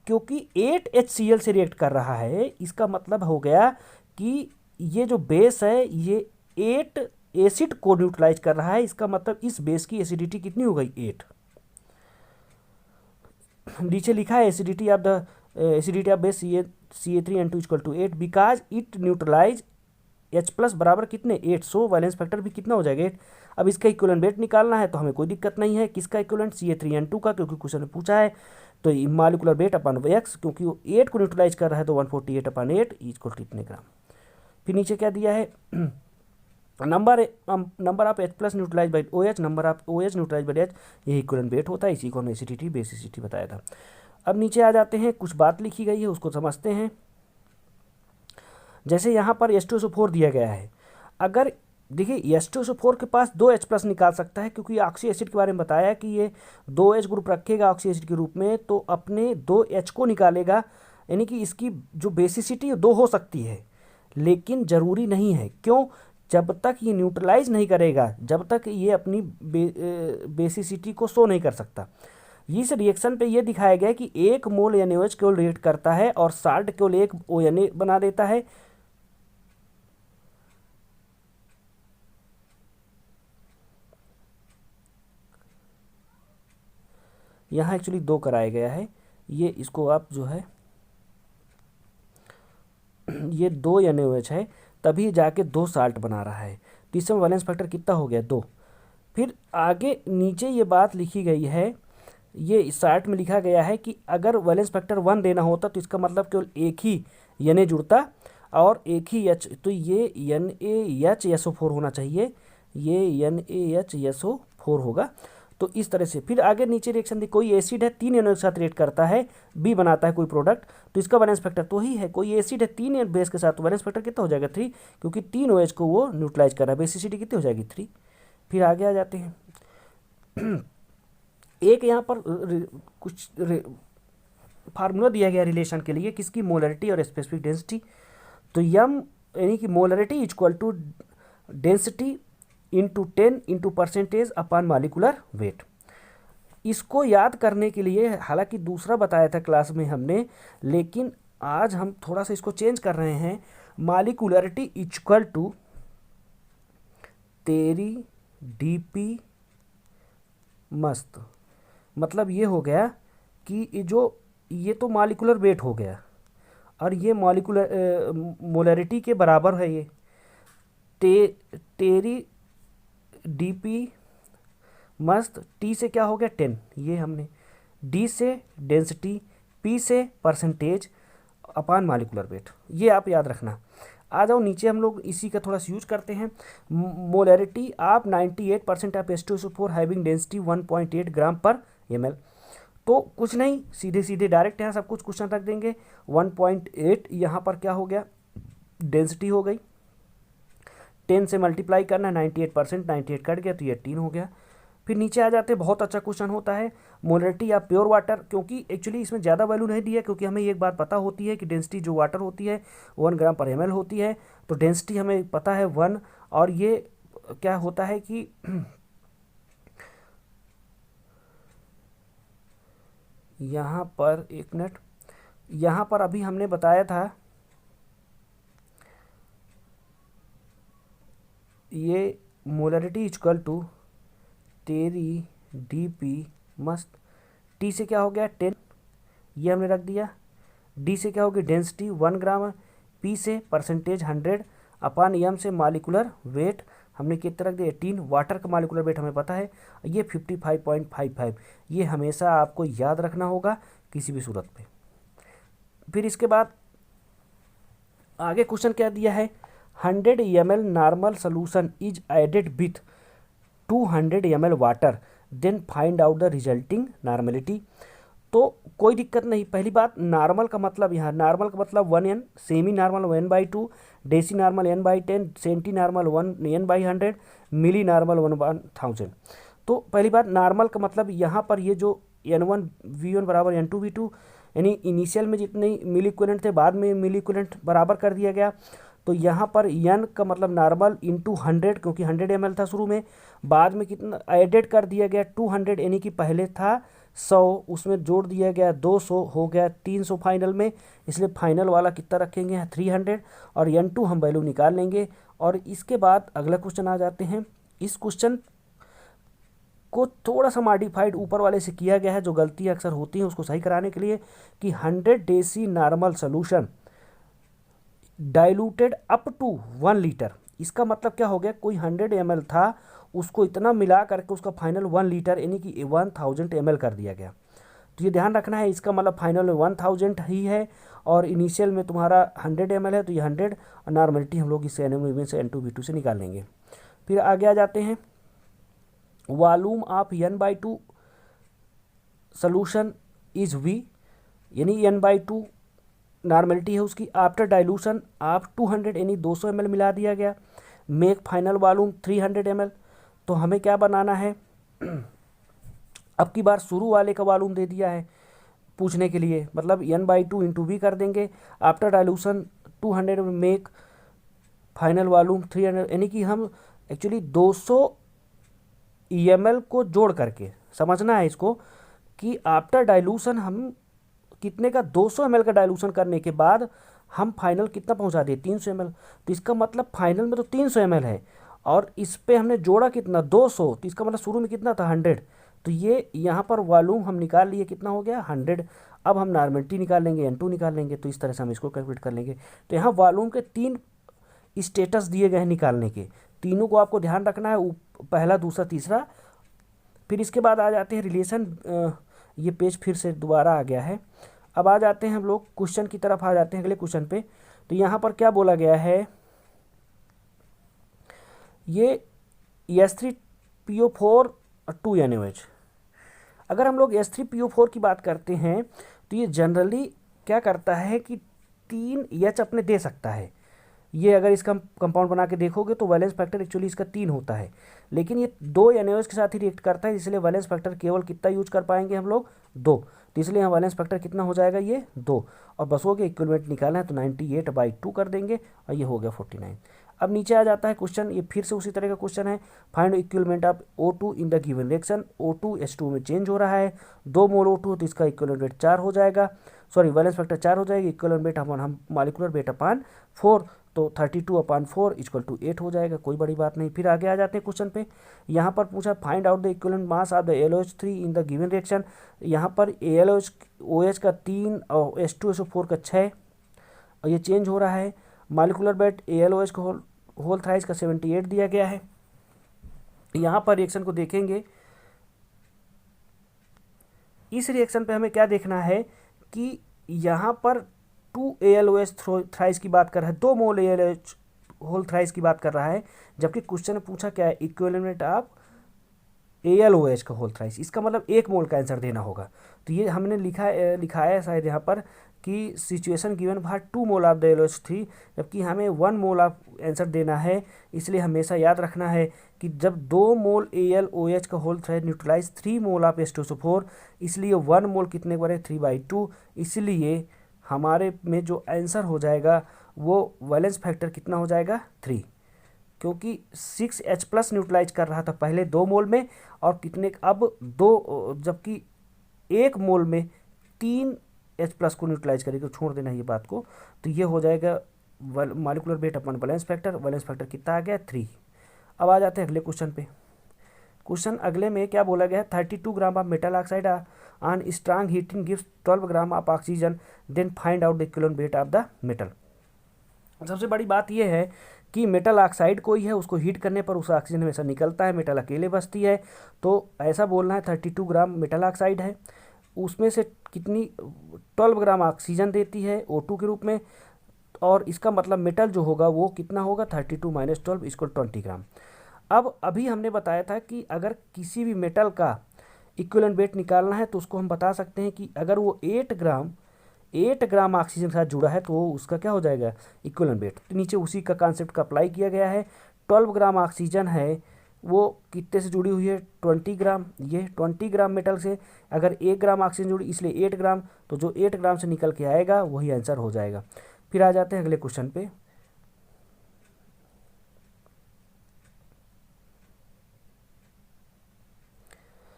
[SPEAKER 1] क्योंकि 8 HCl से रिएक्ट कर रहा है, इसका मतलब हो गया कि ये जो बेस है ये 8 एसिड को न्यूट्रलाइज कर रहा है। इसका मतलब इस बेस की एसिडिटी कितनी हो गई 8। नीचे लिखा है acidity of base Ca3N2 equal to 8 because it neutralize H+ बराबर कितने 8, सो वैलेंस फैक्टर भी कितना हो जाएगा 8। अब इसका इक्विवेलेंट वेट निकालना है तो हमें कोई दिक्कत नहीं है, किसका इक्विवेलेंट Ca3N2 का, क्योंकि क्वेश्चन ने पूछा है। तो मालिकुलर वेट अपन x, क्योंकि वो 8 को न्यूट्रलाइज कर रहा है तो 148/8 इक्वल टू इतने ग्राम। फिर नीचे क्या दिया है, number of H+ neutralize by OH, number of OH neutralize by H, ये इक्विवेलेंट वेट होता है। इसी को हमने एसिडिटी बेसिसिटी बताया था। अब नीचे आ जाते हैं, कुछ बात लिखी गई है उसको समझते हैं। जैसे यहाँ पर H2SO4 दिया गया है, अगर देखिए H2SO4 के पास 2 H+ निकाल सकता है, क्योंकि ऑक्सी एसिड के बारे में बताया कि ये 2 H ग्रुप रखेगा ऑक्सी एसिड के रूप में, तो अपने 2 H को निकालेगा, यानी कि इसकी जो बेसिसिटी 2 हो सकती है, लेकिन ज़रूरी नहीं है। क्यों, जब तक ये न्यूट्रलाइज नहीं करेगा, जब तक ये अपनी बेसिसिटी को शो नहीं कर सकता। इस रिएक्शन पे ये दिखाया गया कि 1 मोल NaOH केवल रिएक्ट करता है और साल्ट केवल 1 ONA बना देता है। यहाँ एक्चुअली 2 कराया गया है, ये इसको आप जो है ये 2 NaOH है, तभी जाके 2 साल्ट बना रहा है। तो इसमें वैलेंस फैक्टर कितना हो गया 2। फिर आगे नीचे ये बात लिखी गई है, ये चार्ट में लिखा गया है कि अगर वैलेंस फैक्टर 1 देना होता तो इसका मतलब केवल एक ही Na जुड़ता और एक ही H, तो ये NaHSO4 होना चाहिए, ये NaHSO4 होगा। तो इस तरह से फिर आगे नीचे रिएक्शन दी, कोई एसिड है 3 NO के साथ रिएक्ट करता है, B बनाता है कोई प्रोडक्ट, तो इसका वैलेंस फैक्टर तो ही है। कोई एसिड है 3 बेस के साथ, तो वैलेंस फैक्टर कितना हो जाएगा 3, क्योंकि 3 OH को वो न्यूट्रलाइज कर रहा है, बेसिसिटी कितनी हो जाएगी 3। फिर आगे आ जाते हैं, एक यहाँ पर कुछ फार्मूला दिया गया रिलेशन के लिए, किसकी, मोलरिटी और स्पेसिफिक डेंसिटी। तो यम यानी कि molarity equal to density into 10 into percentage upon molecular weight. इसको याद करने के लिए, हालांकि दूसरा बताया था क्लास में हमने, लेकिन आज हम थोड़ा सा इसको चेंज कर रहे हैं। मालिकुलरिटी इक्वल टू तेरी DP मस्त, मतलब ये हो गया कि ये तो मालिकुलर वेट हो गया और ये मोलरिटी के बराबर है। ये तेरी DP मस्त। टी से क्या हो गया 10, ये हमने, डी से डेंसिटी, पी से परसेंटेज अपान मालिकुलर वेट, ये आप याद रखना। आ जाओ नीचे, हम लोग इसी का थोड़ा सा यूज करते हैं। Molarity of 98% of H2SO4 having density 1.8 ग्राम पर ml। तो कुछ नहीं, सीधे सीधे डायरेक्ट यहाँ सब कुछ क्वेश्चन रख देंगे। 1.8 यहाँ पर क्या हो गया, डेंसिटी हो गई, 10 से मल्टीप्लाई करना, 98%, 98 कट गया तो ये 18 हो गया। फिर नीचे आ जाते हैं, बहुत अच्छा क्वेश्चन होता है, मोलरिटी या प्योर वाटर, क्योंकि एक्चुअली इसमें ज़्यादा वैल्यू नहीं दी है, क्योंकि हमें एक बात पता होती है कि डेंसिटी जो वाटर होती है 1 ग्राम पर ml होती है, तो डेंसिटी हमें पता है 1। और ये क्या होता है कि यहाँ पर एक मिनट, यहाँ पर अभी हमने बताया था ये मोलरिटी इक्वल टू तेरी dp, मस्त। टी से क्या हो गया 10, ये हमने रख दिया। डी से क्या हो गया डेंसिटी 1 ग्राम, पी से परसेंटेज 100 अपान एम से मालिकुलर वेट हमने कितना रख दिया 18। वाटर का मालिकुलर वेट हमें पता है, ये 55.55। ये हमेशा आपको याद रखना होगा किसी भी सूरत पे। फिर इसके बाद आगे क्वेश्चन क्या दिया है, 100 ml normal solution is added with 200 ml water, then find out the resulting normality. तो कोई दिक्कत नहीं। पहली बात, नॉर्मल का मतलब, यहाँ नॉर्मल का मतलब 1n, semi normal 1/2, deci normal n/10, centi normal 1n/100, milli normal 1/1000। तो पहली बात, नॉर्मल का मतलब यहाँ पर ये जो n1v1 बराबर n2v2, यानी इनिशियल में जितने मिली इक्विवेलेंट थे बाद में मिली इक्विवेलेंट बराबर कर दिया गया। तो यहाँ पर n का मतलब नॉर्मल इंटू 100, क्योंकि 100 ml था शुरू में, बाद में कितना एडेड कर दिया गया 200, यानी कि पहले था 100, उसमें जोड़ दिया गया 200, हो गया 300 फाइनल में। इसलिए फाइनल वाला कितना रखेंगे 300, और n2 हम वैल्यू निकाल लेंगे। और इसके बाद अगला क्वेश्चन आ जाते हैं। इस क्वेश्चन को थोड़ा सा मॉडिफाइड ऊपर वाले से किया गया है, जो गलती अक्सर होती है उसको सही कराने के लिए, कि 100 deci normal solution diluted up to 1 litre. इसका मतलब क्या हो गया, कोई 100 ml था, उसको इतना मिला करके उसका फाइनल 1 लीटर यानी कि 1000 ml कर दिया गया। तो ये ध्यान रखना है, इसका मतलब फाइनल में 1000 ही है, और इनिशियल में तुम्हारा 100 ml है, तो ये 100, और नॉर्मलिटी हम लोग इस NMV से N2V2 से निकाल लेंगे। फिर आगे आ जाते हैं, volume of n/2 solution is V, यानी n/2 नॉर्मेलिटी है उसकी। आफ्टर डाइल्यूशन आप 200 यानी 200 ml मिला दिया गया, मेक फाइनल वॉल्यूम 300 ml। तो हमें क्या बनाना है, अब की बार शुरू वाले का वॉल्यूम दे दिया है पूछने के लिए, मतलब n/2 इंटू वी कर देंगे। After dilution 200 make final volume 300, यानी कि हम एक्चुअली 200 ml को जोड़ करके समझना है इसको, कि आफ्टर डाइल्यूशन हम कितने का 200 ml का डाइल्यूशन करने के बाद हम फाइनल कितना पहुंचा दिए 300 ml। तो इसका मतलब फाइनल में तो 300 ml है, और इस पे हमने जोड़ा कितना 200, तो इसका मतलब शुरू में कितना था 100। तो ये यहाँ पर वॉल्यूम हम निकाल लिए, कितना हो गया 100। अब हम नॉर्मेलिटी निकाल लेंगे, n2 निकाल लेंगे, तो इस तरह से हम इसको कैलकुलेट कर लेंगे। तो यहाँ वॉल्यूम के 3 स्टेटस दिए गए हैं निकालने के, तीनों को आपको ध्यान रखना है, पहला दूसरा तीसरा। फिर इसके बाद आ जाते हैं रिलेशन, ये पेज फिर से दोबारा आ गया है। अब आ जाते हैं हम लोग क्वेश्चन की तरफ, आ जाते हैं अगले क्वेश्चन पे। तो यहाँ पर क्या बोला गया है, ये H3PO4 2NaOH। अगर हम लोग H3PO4 की बात करते हैं तो ये जनरली क्या करता है कि 3 H अपने दे सकता है। ये अगर इसका कंपाउंड बना के देखोगे तो वैलेंस फैक्टर एक्चुअली इसका 3 होता है, लेकिन ये 2 NaOH के साथ ही रिएक्ट करता है, इसलिए वैलेंस फैक्टर केवल कितना यूज कर पाएंगे हम लोग 2। तो इसलिए यहाँ वैलेंस फैक्टर कितना हो जाएगा ये 2, और बस हो गया इक्विवेलेंट निकालना है तो 98/2 कर देंगे, और ये हो गया 49। अब नीचे आ जाता है क्वेश्चन, ये फिर से उसी तरह का क्वेश्चन है, find equivalent of O2 in the given reaction. O2 H2 में चेंज हो रहा है, 2 मोल O2 तो इसका इक्विवेलेंट वेट 4 हो जाएगा, सॉरी वैलेंस फैक्टर 4 हो जाएगा, इक्विवेलेंट वेट हम मॉलिक्यूलर वेट अपान 4, तो 32/4 इक्वल टू 8 हो जाएगा, कोई बड़ी बात नहीं। फिर आगे आ जाते हैं क्वेश्चन पे, यहाँ पर पूछा find out the equivalent mass of the AlOH3 in the given reaction. यहाँ पर AlOH का 3 और H2SO4 का 6, और ये चेंज हो रहा है। मॉलिक्यूलर वेट AlOH को होल थ्राइस का 78 दिया गया है। यहाँ पर रिएक्शन को देखेंगे इस रिएक्शन पे हमें क्या देखना है कि यहाँ पर 2 AlOH थ्राइस की बात कर रहा है, 2 मोल AlOH होल थ्राइस की बात कर रहा है, जबकि क्वेश्चन में पूछा क्या है, इक्विवेलेंट ऑफ AlOH का होल थ्राइस, इसका मतलब 1 मोल का आंसर देना होगा। तो ये हमने लिखा है शायद यहाँ पर कि सिचुएशन गिवन बाहर 2 मोल ऑफ द एलोएच थी, जबकि हमें 1 मोल ऑफ आंसर देना है। इसलिए हमेशा याद रखना है कि जब 2 मोल AlOH का whole thrice neutralize 3 mole of H2SO4, इसलिए 1 मोल कितने बने 3/2। इसलिए हमारे में जो आंसर हो जाएगा वो वैलेंस फैक्टर कितना हो जाएगा 3, क्योंकि 6H+ न्यूट्रलाइज कर रहा था पहले 2 मोल में, और कितने अब 2, जबकि 1 मोल में 3H+ को न्यूट्रलाइज करेगा। छोड़ देना ये बात को। तो ये हो जाएगा molecular weight upon valence factor. Valence factor कितना आ गया 3। अब आ जाते हैं अगले क्वेश्चन पे। क्वेश्चन अगले में क्या बोला गया है, 32 gram of metal oxide on strong heating gives 12 gram of oxygen, then find out the equivalent weight of the metal. सबसे बड़ी बात यह है कि मेटल ऑक्साइड कोई है, उसको हीट करने पर उसका ऑक्सीजन हमेशा निकलता है, मेटल अकेले बचती है। तो ऐसा बोलना है 32 ग्राम मेटल ऑक्साइड है, उसमें से कितनी 12 ग्राम ऑक्सीजन देती है O2 के रूप में, और इसका मतलब मेटल जो होगा वो कितना होगा 32 - 12 = 20 ग्राम। अब अभी हमने बताया था कि अगर किसी भी मेटल का इक्विवेलेंट वेट निकालना है तो उसको हम बता सकते हैं कि अगर वो 8 ग्राम ऑक्सीजन के साथ जुड़ा है तो उसका क्या हो जाएगा इक्विवेलेंट वेट। तो नीचे उसी का कॉन्सेप्ट का अप्लाई किया गया है। 12 ग्राम ऑक्सीजन है, वो कितने से जुड़ी हुई है 20 ग्राम। ये 20 ग्राम मेटल से अगर 1 ग्राम ऑक्सीजन जुड़ी, इसलिए 8 ग्राम, तो जो 8 ग्राम से निकल के आएगा वही आंसर हो जाएगा। फिर आ जाते हैं अगले क्वेश्चन पे।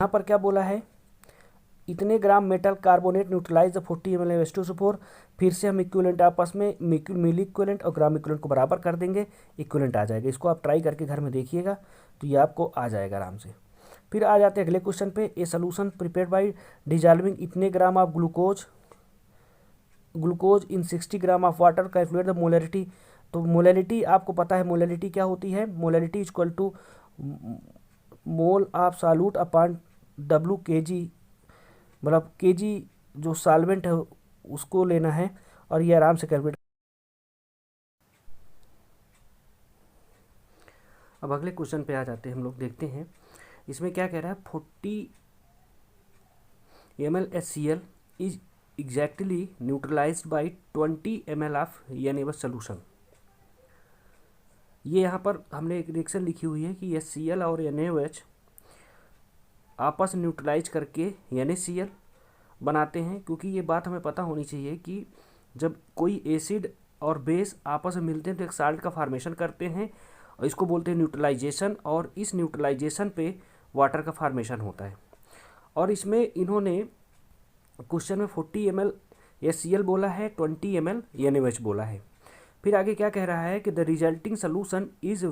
[SPEAKER 1] यहाँ पर क्या बोला है, इतने gram metal carbonate neutralize 40 ml H2SO4। फिर से हम इक्विवेलेंट आपस में मिली इक्विवेलेंट और ग्राम इक्विवेलेंट को बराबर कर देंगे, इक्विवेलेंट आ जाएगा। इसको आप ट्राई करके घर में देखिएगा तो ये आपको आ जाएगा आराम से। फिर आ जाते हैं अगले क्वेश्चन पे। A solution prepared by dissolving इतने gram of glucose in 60 gram of water, calculate the molarity. तो मोलैरिटी आपको पता है, मोलैरिटी क्या होती है, molarity equal to mole of solute upon W kg, मतलब केजी जो सॉल्वेंट है उसको लेना है, और ये आराम से कैलकुलेट। अब अगले क्वेश्चन पे आ जाते हैं हम लोग, देखते हैं इसमें क्या कह रहा है। 40 ml HCl is exactly neutralized by 20 ml of NaOH solution. ये यहाँ पर हमने एक रिएक्शन लिखी हुई है कि HCl और NaOH आपस में न्यूट्रलाइज करके NaCl बनाते हैं, क्योंकि ये बात हमें पता होनी चाहिए कि जब कोई एसिड और बेस आपस में मिलते हैं तो एक साल्ट का फॉर्मेशन करते हैं, और इसको बोलते हैं न्यूट्रलाइजेशन, और इस न्यूट्रलाइजेशन पे वाटर का फॉर्मेशन होता है। और इसमें इन्होंने क्वेश्चन में 40 ml HCl बोला है, 20 ml NaOH बोला है। फिर आगे क्या कह रहा है कि the resulting solution is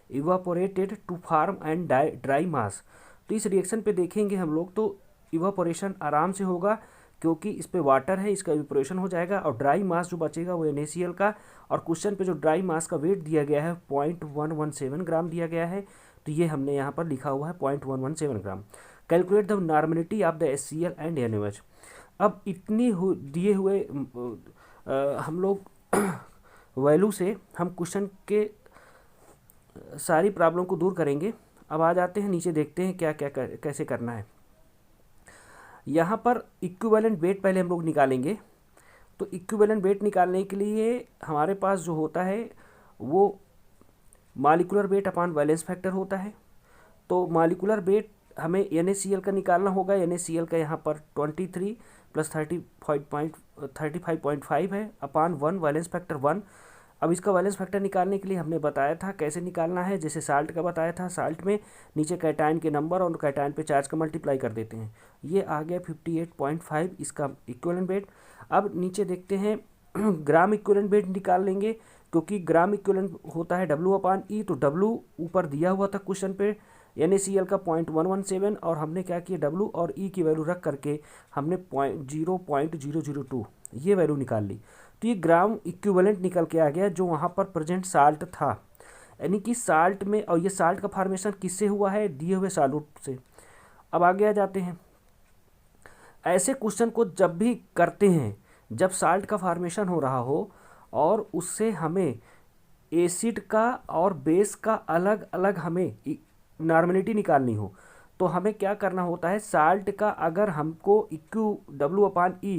[SPEAKER 1] evaporated to form and dry mass. तो इस रिएक्शन पे देखेंगे हम लोग तो इवापोरेशन आराम से होगा, क्योंकि इस पे वाटर है, इसका इवापोरेशन हो जाएगा, और ड्राई मास जो बचेगा वो NaCl का। और क्वेश्चन पे जो ड्राई मास का वेट दिया गया है 0.117 ग्राम दिया गया है, तो ये हमने यहाँ पर लिखा हुआ है 0.117 gram. Calculate the normality of the HCl and NaOH। अब इतनी दिए हुए हम लोग वैल्यू से हम क्वेश्चन के सारी प्रॉब्लम को दूर करेंगे। अब आ जाते हैं नीचे, देखते हैं क्या क्या कैसे करना है। यहाँ पर इक्विवेलेंट वेट पहले हम लोग निकालेंगे। तो इक्विवेलेंट वेट निकालने के लिए हमारे पास जो होता है वो molecular weight upon valence factor होता है। तो मॉलिक्यूलर वेट हमें NaCl का निकालना होगा। NaCl का यहाँ पर 23 + 35.5 है अपॉन 1 वैलेंस फैक्टर 1। अब इसका वैलेंस फैक्टर निकालने के लिए हमने बताया था कैसे निकालना है, जैसे साल्ट का बताया था। साल्ट में नीचे कैटायन के नंबर और कैटायन पे चार्ज का मल्टीप्लाई कर देते हैं। ये आ गया 58.5 इसका इक्विवेलेंट वेट। अब नीचे देखते हैं ग्राम इक्विवेलेंट वेट निकाल लेंगे, क्योंकि ग्राम इक्विवेलेंट होता है W/E। तो W ऊपर दिया हुआ था क्वेश्चन पे NaCl का 0.117, और हमने क्या किया W और E की वैल्यू रख करके हमने 0.002 ये वैल्यू निकाल ली। तो ये ग्राम इक्विवेलेंट निकल के आ गया जो वहाँ पर प्रेजेंट साल्ट था, यानी कि साल्ट में। और ये साल्ट का फॉर्मेशन किससे हुआ है, दिए हुए सॉल्यूट से। अब आगे आ जाते हैं, ऐसे क्वेश्चन को जब भी करते हैं, जब साल्ट का फॉर्मेशन हो रहा हो और उससे हमें एसिड का और बेस का अलग अलग हमें नॉर्मेलिटी निकालनी हो, तो हमें क्या करना होता है, साल्ट का अगर हमको इक्यू डब्ल्यू अपान ई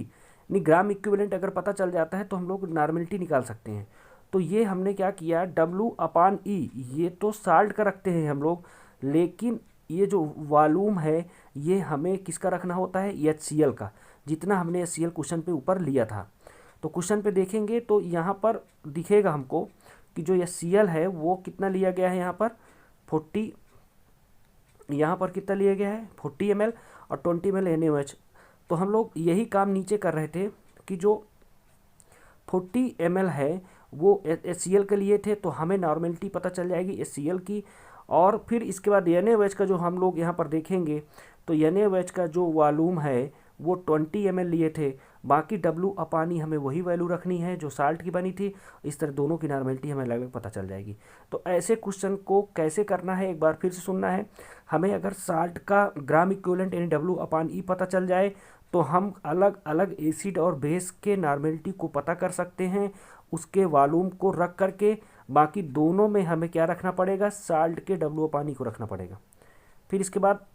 [SPEAKER 1] यानी ग्राम इक्विवेलेंट अगर पता चल जाता है तो हम लोग नॉर्मेलिटी निकाल सकते हैं। तो ये हमने क्या किया, डब्ल्यू अपान ई ये तो साल्ट का रखते हैं हम लोग, लेकिन ये जो वॉल्यूम है ये हमें किसका रखना होता है, एच सी एल का, जितना हमने एच सी एल क्वेश्चन पे ऊपर लिया था। तो क्वेश्चन पे देखेंगे तो यहाँ पर दिखेगा हमको कि जो एच सी एल है वो कितना लिया गया है, यहाँ पर 40, यहाँ पर कितना लिया गया है 40 ml और 20 ml NaOH। तो हम लोग यही काम नीचे कर रहे थे कि जो 40 ml है वो HCl के लिए थे, तो हमें नॉर्मेलिटी पता चल जाएगी HCl की। और फिर इसके बाद NaOH का जो हम लोग यहाँ पर देखेंगे तो NaOH का जो वॉल्यूम है वो 20 ml लिए थे, बाकी डब्लू अपानी हमें वही वैल्यू रखनी है जो साल्ट की बनी थी। इस तरह दोनों की नॉर्मेलिटी हमें अलग अलग पता चल जाएगी। तो ऐसे क्वेश्चन को कैसे करना है एक बार फिर से सुनना है। हमें अगर साल्ट का ग्राम इक्विवेलेंट यानी डब्लू अपान ई पता चल जाए तो हम अलग अलग एसिड और बेस के नॉर्मेलिटी को पता कर सकते हैं, उसके वॉल्यूम को रख करके। बाकी दोनों में हमें क्या रखना पड़ेगा, साल्ट के डब्लू अपानी को रखना पड़ेगा। फिर इसके बाद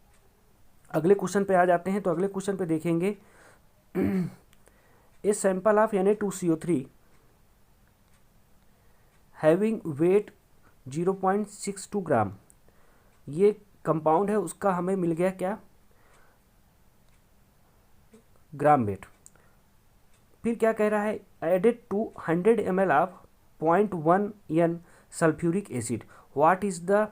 [SPEAKER 1] अगले क्वेश्चन पे आ जाते हैं। तो अगले क्वेश्चन पे देखेंगे a sample of Na2CO3 having wait 0.62 ग्राम, ये कंपाउंड है, उसका हमें मिल गया क्या, ग्राम वेट। फिर क्या कह रहा है, added to 100 ml of 0.1 N sulphuric acid, what is the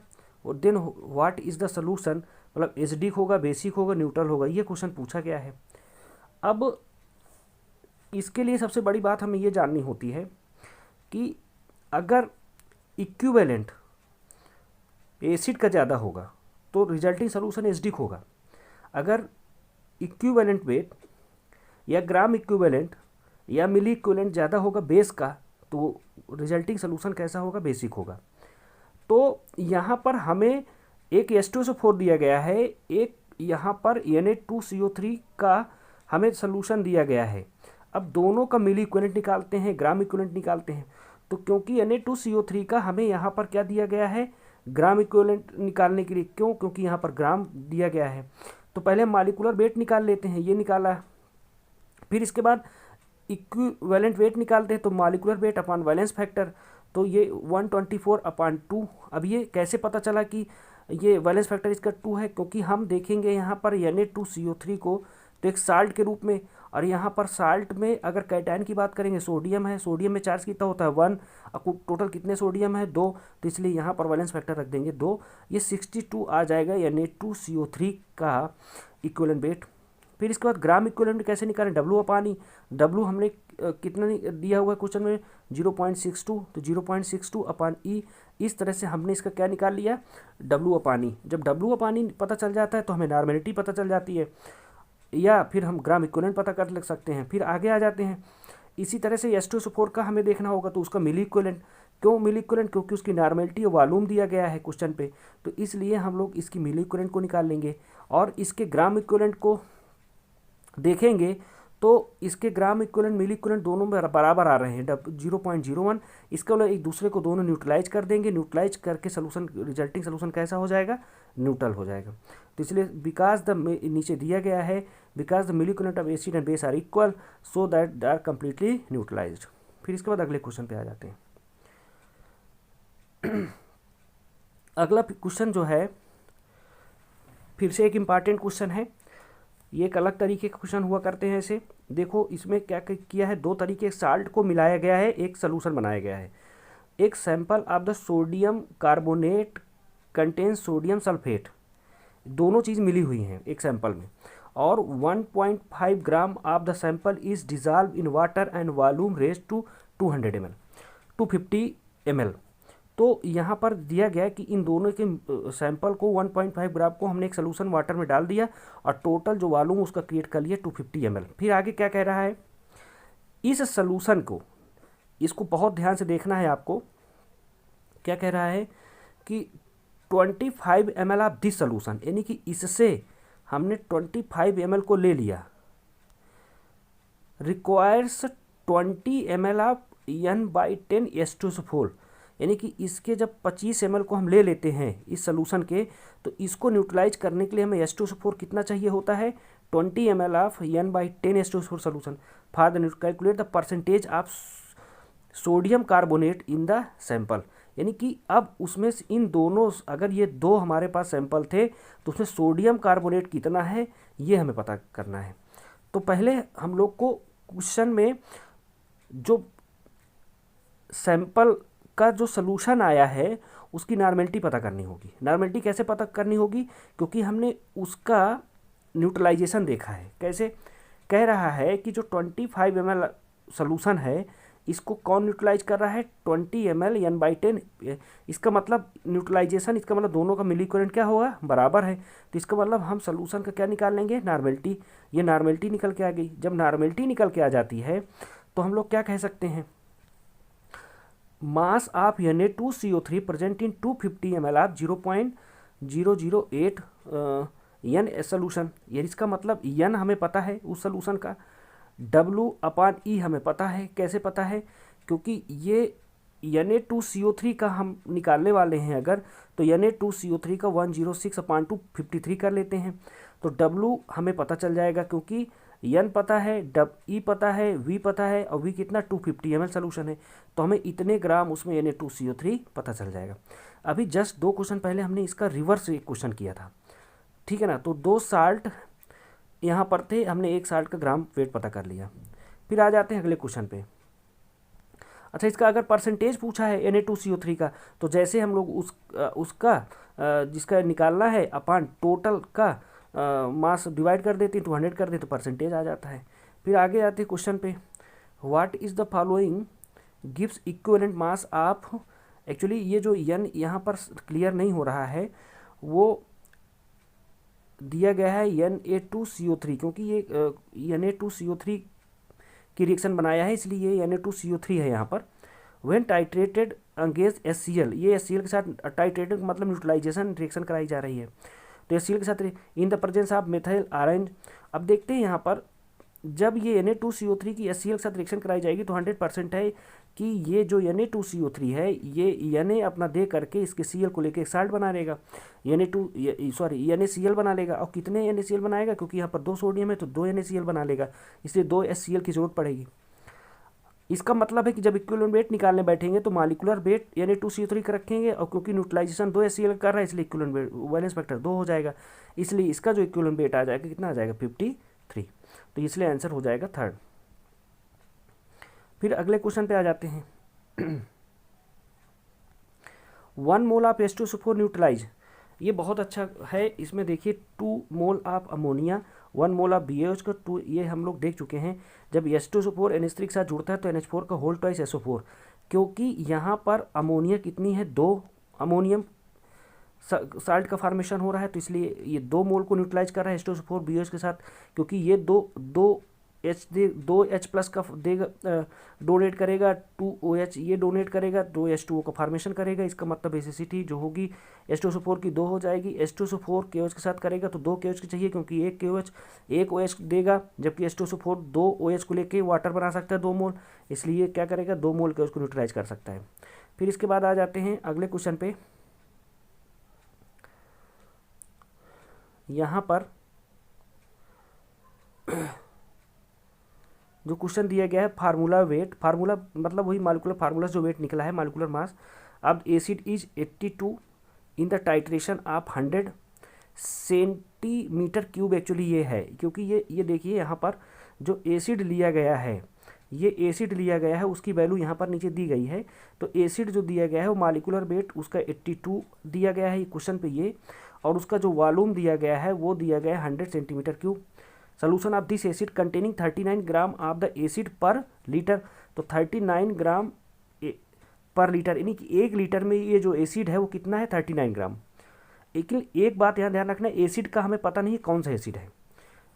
[SPEAKER 1] then what is the solution, मतलब एसिडिक होगा, बेसिक होगा, न्यूट्रल होगा, ये क्वेश्चन पूछा गया है। अब इसके लिए सबसे बड़ी बात हमें ये जाननी होती है कि अगर इक्विवेलेंट एसिड का ज़्यादा होगा तो रिजल्टिंग सोल्यूशन एसिडिक होगा। अगर इक्विवेलेंट वेट या ग्राम इक्विवेलेंट या मिली इक्विवेलेंट ज़्यादा होगा बेस का तो रिजल्टिंग सोल्यूशन कैसा होगा, बेसिक होगा। तो यहाँ पर हमें एक H2SO4 दिया गया है, एक यहाँ पर Na2CO3 का हमें सोल्यूशन दिया गया है। अब दोनों का मिली इक्विवेलेंट निकालते हैं, ग्राम इक्विवेलेंट निकालते हैं। तो क्योंकि Na2CO3 का हमें यहाँ पर क्या दिया गया है, ग्राम इक्विवेलेंट निकालने के लिए, क्यों, क्योंकि यहाँ पर ग्राम दिया गया है। तो पहले हम मॉलिक्यूलर वेट निकाल लेते हैं, ये निकाला। फिर इसके बाद इक्विवेलेंट वेट निकालते हैं तो molecular weight upon valence factor, तो ये 124/2। अब ये कैसे पता चला कि ये वैलेंस फैक्टर इसका 2 है, क्योंकि हम देखेंगे यहाँ पर Na2CO3 को तो एक साल्ट के रूप में, और यहाँ पर साल्ट में अगर कैटायन की बात करेंगे सोडियम है, सोडियम में चार्ज कितना होता है 1, अब टोटल कितने सोडियम है 2, तो इसलिए यहाँ पर वैलेंस फैक्टर रख देंगे 2, ये 62 आ जाएगा Na2CO3 का इक्विवेलेंट वेट। फिर इसके बाद ग्राम इक्विवेलेंट कैसे निकालें, डब्लू अपानी, डब्लू हमने कितना दिया हुआ है क्वेश्चन में 0.62, तो 0.62 अपान ई, इस तरह से हमने इसका क्या निकाल लिया, डब्लू अपानी। जब डब्लू अपानी पता चल जाता है तो हमें नॉर्मेलिटी पता चल जाती है, या फिर हम ग्राम इक्विवेलेंट पता कर लग सकते हैं। फिर आगे आ जाते हैं, इसी तरह से H2SO4 का हमें देखना होगा तो उसका मिली इक्विवेलेंट, क्यों मिली इक्विवेलेंट, क्योंकि उसकी नॉर्मेलिटी और वॉल्यूम दिया गया है क्वेश्चन पे, तो इसलिए हम लोग इसकी मिली इक्विवेलेंट को निकाल लेंगे। और इसके ग्राम इक्विवेलेंट को देखेंगे तो इसके ग्राम इक्विवेलेंट मिली इक्विवेलेंट दोनों में बराबर आ रहे हैं 0.01, इसका मतलब एक दूसरे को दोनों न्यूट्रलाइज कर देंगे, न्यूट्रलाइज करके सोल्यूशन रिजल्टिंग सोल्यूशन कैसा हो जाएगा, न्यूट्रल हो जाएगा। तो इसलिए बिकॉज द नीचे दिया गया है because the milli equivalent of acid and base are equal so that they are completely neutralized. फिर इसके बाद अगले क्वेश्चन पे आ जाते हैं। अगला क्वेश्चन जो है फिर से एक इम्पॉर्टेंट क्वेश्चन है, ये एक अलग तरीके के क्वेश्चन हुआ करते हैं ऐसे। देखो इसमें क्या किया है, दो तरीके साल्ट को मिलाया गया है, एक सोल्यूशन बनाया गया है। एक sample of the sodium carbonate contain sodium sulphate, दोनों चीज़ मिली हुई हैं एक सैंपल में, और 1.5 gram of the sample is dissolve in water and volume raise to 200 ml 250 ml। तो यहाँ पर दिया गया है कि इन दोनों के सैंपल को 1.5 ग्राम को हमने एक सोल्यूशन वाटर में डाल दिया और टोटल जो वॉल्यूम उसका क्रिएट कर लिया 250 ml। फिर आगे क्या कह रहा है, इस सोल्यूशन को, इसको बहुत ध्यान से देखना है आपको, क्या कह रहा है कि 25 ml ऑफ दिस सोल्यूशन, यानी कि इससे हमने 25 ml को ले लिया, requires 20 ml of N/10 H2SO4, यानी कि इसके जब 25 ml को हम ले लेते हैं इस सोलूशन के, तो इसको न्यूट्रलाइज करने के लिए हमें H2SO4 कितना चाहिए होता है, 20 ml of N/10 H2SO4 solution. For the calculate the percentage of sodium carbonate in the sample, यानी कि अब उसमें से इन दोनों, अगर ये दो हमारे पास सैंपल थे तो उसमें सोडियम कार्बोनेट कितना है ये हमें पता करना है। तो पहले हम लोग को क्वेश्चन में जो सैंपल का जो सलूशन आया है उसकी नॉर्मेलिटी पता करनी होगी। नॉर्मेलिटी कैसे पता करनी होगी, क्योंकि हमने उसका न्यूट्रलाइजेशन देखा है। कैसे कह रहा है कि जो 25 ml सलूशन है इसको कौन न्यूट्रलाइज कर रहा है, 20 ml N/10। इसका मतलब न्यूट्रलाइजेशन, इसका मतलब दोनों का मिली इक्विवेलेंट क्या होगा, बराबर है। तो इसका मतलब हम सलूशन का क्या निकाल लेंगे, नॉर्मेलिटी। ये नॉर्मेलिटी निकल के आ गई। जब नॉर्मेलिटी निकल के आ जाती है तो हम लोग क्या कह सकते हैं, mass of Na2CO3 present in 250 ml of 0.008 N solution. ये इसका मतलब N हमें पता है उस सोलूशन का, W/E हमें पता है। कैसे पता है, क्योंकि ये Na2CO3 का हम निकालने वाले हैं अगर, तो Na2CO3 का 106/253 कर लेते हैं तो W हमें पता चल जाएगा, क्योंकि N पता है, E पता है, V पता है, और V कितना 250 ml सोलूशन है, तो हमें इतने ग्राम उसमें Na2CO3 पता चल जाएगा। अभी जस्ट 2 क्वेश्चन पहले हमने इसका रिवर्स एक क्वेश्चन किया था, ठीक है ना। तो 2 साल्ट यहाँ पर थे, हमने 1 साल्ट का ग्राम वेट पता कर लिया। फिर आ जाते हैं अगले क्वेश्चन पे। अच्छा, इसका अगर परसेंटेज पूछा है Na2CO3 का, तो जैसे हम लोग उसका जिसका निकालना है अपान टोटल का मास डिवाइड कर देते हैं, 200 कर देते तो परसेंटेज आ जाता है। फिर आगे आते हैं क्वेश्चन पे, what is the following gives equivalent mass of, actually ये जो N यहाँ पर क्लियर नहीं हो रहा है, वो दिया गया है Na2CO3, क्योंकि ये Na2CO3 की रिएक्शन बनाया है, इसलिए ये Na2CO3 है यहाँ पर। व्हेन टाइट्रेटेड अगेंस्ट HCl, ये HCl के साथ टाइट्रेटेड मतलब न्यूट्रलाइजेशन रिएक्शन कराई जा रही है, तो HCl के साथ in the presence of methyl ion. अब देखते हैं यहाँ पर, जब ये Na2CO3 की HCl के साथ रिएक्शन कराई जाएगी तो 100% है कि ये जो Na2CO3 है ये Na अपना दे करके इसके Cl को लेके एक साल्ट बना लेगा, NaCl बना लेगा। और कितने NaCl बनाएगा, क्योंकि यहाँ पर 2 सोडियम है तो 2 NaCl बना लेगा, इसलिए 2 HCl की जरूरत पड़ेगी। इसका मतलब है कि जब इक्विवेलेंट वेट निकालने बैठेंगे तो मॉलिक्यूलर वेट Na2CO3 का रखेंगे, और क्योंकि न्यूट्रलाइजेशन 2 HCl कर रहा है इसलिए इक्विवेलेंट वेट वैलेंस फैक्टर 2 हो जाएगा, इसलिए इसका जो इक्विवेलेंट वेट आ जाएगा कितना आ जाएगा 53, तो इसलिए आंसर हो जाएगा 3rd। फिर अगले क्वेश्चन पे आ जाते हैं। 1 मोल ऑफ H2SO4 न्यूट्रलाइज, ये बहुत अच्छा है। इसमें देखिए 2 mole of ammonia, 1 mole of BaOH का 2, ये हम लोग देख चुके हैं। जब H2SO4 NH3 के साथ जुड़ता है तो NH4 का होल ट्वाइस SO4, क्योंकि यहाँ पर अमोनिया कितनी है, 2 अमोनियम साल्ट का फॉर्मेशन हो रहा है, तो इसलिए ये 2 मोल को न्यूट्रलाइज कर रहा है H2SO4 BaOH के साथ, क्योंकि ये 2H+ का देगा, डोनेट करेगा, 2OH ये डोनेट करेगा, 2H2O का फॉर्मेशन करेगा। इसका मतलब एसिडिटी जो होगी H2SO4 की 2 हो जाएगी। H2SO4 KOH के साथ करेगा तो 2 KOH की चाहिए, क्योंकि एक OH देगा, जबकि H2SO4 2 OH को लेके वाटर बना सकता है 2 मोल, इसलिए क्या करेगा 2 मोल KOH को न्यूट्रलाइज कर सकता है। फिर इसके बाद आ जाते हैं अगले क्वेश्चन पे। यहाँ पर जो क्वेश्चन दिया गया है फार्मूला वेट, फार्मूला मतलब वही मॉलिक्यूलर फार्मूला जो वेट निकला है मॉलिक्यूलर मास। अब acid is 82 in the titration of 100 centimetre cube, actually ये है, क्योंकि ये देखिए यहाँ पर जो एसिड लिया गया है, ये एसिड लिया गया है, उसकी वैल्यू यहाँ पर नीचे दी गई है। तो एसिड जो दिया गया है वो मॉलिक्यूलर वेट उसका 82 दिया गया है क्वेश्चन पे ये, और उसका जो वॉल्यूम दिया गया है वो दिया गया है 100 centimetre cube. Solution of this acid containing 39 gram of the acid पर लीटर, तो 39 ग्राम पर लीटर, यानी कि 1 लीटर में ये जो एसिड है वो कितना है 39 ग्राम। लेकिन एक बात यहाँ ध्यान रखना, एसिड का हमें पता नहीं है कौन सा एसिड है।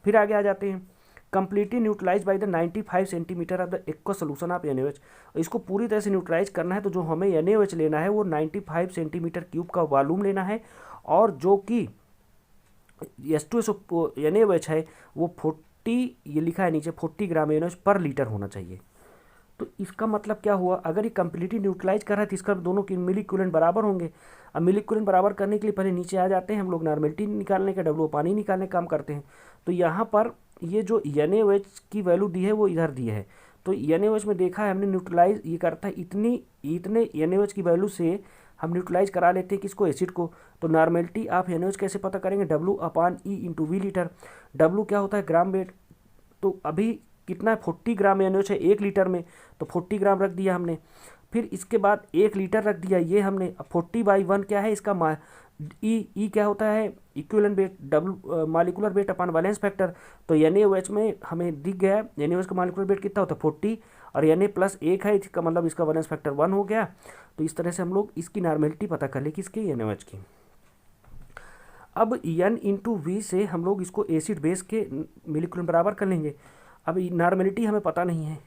[SPEAKER 1] फिर आगे आ जाते हैं, completely neutralize by the 95 centimetre of the aqueous solution of NaOH। इसको पूरी तरह से न्यूट्रलाइज करना है तो जो हमें NaOH लेना है वो 95 सेंटीमीटर क्यूब का वॉल्यूम लेना है, और जो कि H2SO NaOH है वो 40, ये लिखा है नीचे 40 ग्राम NaOH पर लीटर होना चाहिए। तो इसका मतलब क्या हुआ, अगर ये कम्प्लीटली न्यूट्रलाइज कर रहा है तो इसका दोनों के मिली इक्विवेलेंट बराबर होंगे। अब मिली इक्विवेलेंट बराबर करने के लिए पहले नीचे आ जाते हैं हम लोग, नॉर्मेलिटी निकालने का, W पानी निकालने का काम करते हैं। तो यहाँ पर ये जो NaOH की वैल्यू दी है वो इधर दी है। तो NaOH में देखा है हमने न्यूट्रलाइज ये करता है इतने NaOH की वैल्यू से हम न्यूट्रलाइज करा लेते हैं किसको, एसिड को। तो नॉर्मेलिटी आप NaOH कैसे पता करेंगे, W/E/V लीटर। W क्या होता है, ग्राम वेट। तो अभी कितना है, 40 ग्राम NaOH है 1 लीटर में, तो 40 ग्राम रख दिया हमने। फिर इसके बाद 1 लीटर रख दिया ये हमने। अब 40/1 क्या है इसका, ई क्या होता है, equivalent weight, W molecular weight upon valence factor. तो NaOH में हमें दिख गया NaOH का मॉलिक्यूलर वेट कितना होता है 40, और Na+1 है, इसका मतलब इसका वैलेंस फैक्टर 1 हो गया। तो इस तरह से हम लोग इसकी नॉर्मेलिटी पता कर ले किसकी, NaOH की। अब N/V से हम लोग इसको एसिड बेस के मिलिकुलर बराबर कर लेंगे। अब नॉर्मेलिटी हमें पता नहीं है।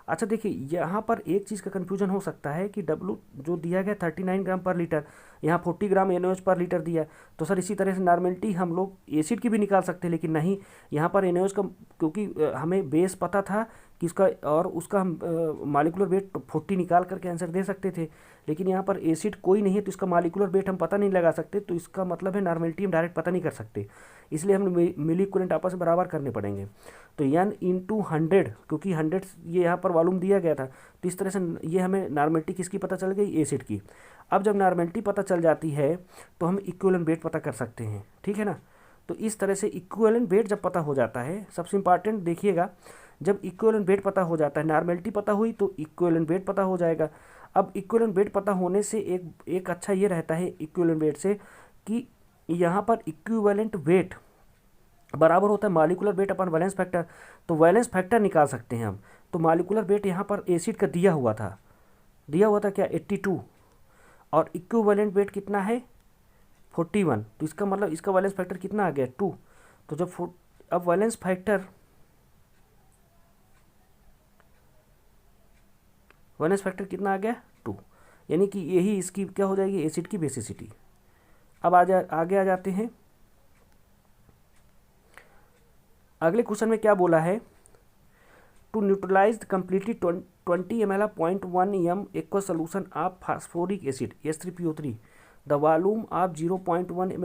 [SPEAKER 1] अच्छा देखिए, यहाँ पर एक चीज़ का कन्फ्यूजन हो सकता है कि W जो दिया गया 39 ग्राम पर लीटर, यहाँ 40 ग्राम NaOH पर लीटर दिया है। तो सर इसी तरह से नॉर्मेलिटी हम लोग एसिड की भी निकाल सकते हैं, लेकिन नहीं, यहाँ पर NaOH का, क्योंकि हमें बेस पता था कि इसका और उसका हम मॉलिक्यूलर वेट 40 निकाल करके आंसर दे सकते थे, लेकिन यहाँ पर एसिड कोई नहीं है तो इसका मॉलिक्यूलर वेट हम पता नहीं लगा सकते। तो इसका मतलब है नॉर्मेलिटी हम डायरेक्ट पता नहीं कर सकते, इसलिए हम मिली इक्विवेलेंट आपस में बराबर करने पड़ेंगे। तो N/100, क्योंकि 100 ये यहाँ पर वॉल्यूम दिया गया था, तो इस तरह से ये हमें नॉर्मेलिटी किसकी पता चल गई, एसिड की। अब जब नॉर्मेलिटी पता चल जाती है तो हम इक्विवेलेंट वेट पता कर सकते हैं, ठीक है ना। तो इस तरह से इक्विवेलेंट वेट जब पता हो जाता है, सबसे इंपॉर्टेंट देखिएगा, जब इक्विवेलेंट वेट पता हो जाता है, नॉर्मेलिटी पता हुई तो इक्विवेलेंट वेट पता हो जाएगा। अब इक्विवेलेंट वेट पता होने से एक अच्छा ये रहता है इक्विवेलेंट वेट से कि यहाँ पर इक्विवेलेंट वेट बराबर होता है molecular weight upon valence factor. तो वैलेंस फैक्टर निकाल सकते हैं हम। तो मॉलिक्यूलर वेट यहाँ पर एसिड का दिया हुआ था क्या 82, और इक्विवेलेंट वेट कितना है 41। तो इसका मतलब इसका वैलेंस फैक्टर कितना आ गया 2। तो जब अब वैलेंस फैक्टर कितना आ गया 2, यानी कि यही इसकी क्या हो जाएगी, एसिड की बेसिसिटी। अब आगे आ जाते हैं। अगले क्वेश्चन में क्या बोला है, to neutralize completely 20 ml 0.1 m aqueous solution of phosphoric acid H3PO3, the volume of 0.1 m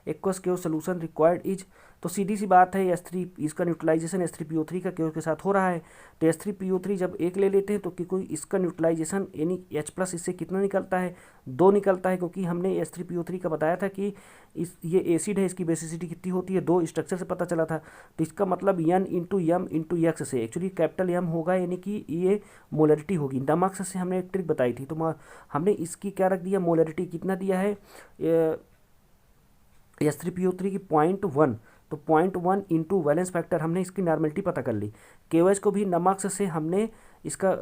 [SPEAKER 1] aqueous KO solution required is. तो सीधी सी बात है, S3 इसका न्यूट्रलाइजेशन H3PO3 का केओ के साथ हो रहा है। तो H3PO3 जब एक ले लेते हैं तो कोई इसका न्यूट्रलाइजेशन यानी H+ इससे कितना निकलता है 2 निकलता है, क्योंकि हमने H3PO3 का बताया था कि ये एसिड है, इसकी बेसिसिटी कितनी होती है 2, स्ट्रक्चर से पता चला था। तो इसका मतलब N/M/X से, एक्चुअली कैपिटल M होगा, यानी कि ये मोलरिटी होगी। नमक से हमने एक ट्रिक बताई थी, तो हमने इसकी क्या रख दिया, मोलरिटी कितना दिया है H3PO3 की 0.1। तो 0.1 इंटू वैलेंस फैक्टर, हमने इसकी नॉर्मेलिटी पता कर ली। KOH को भी नमक से हमने इसका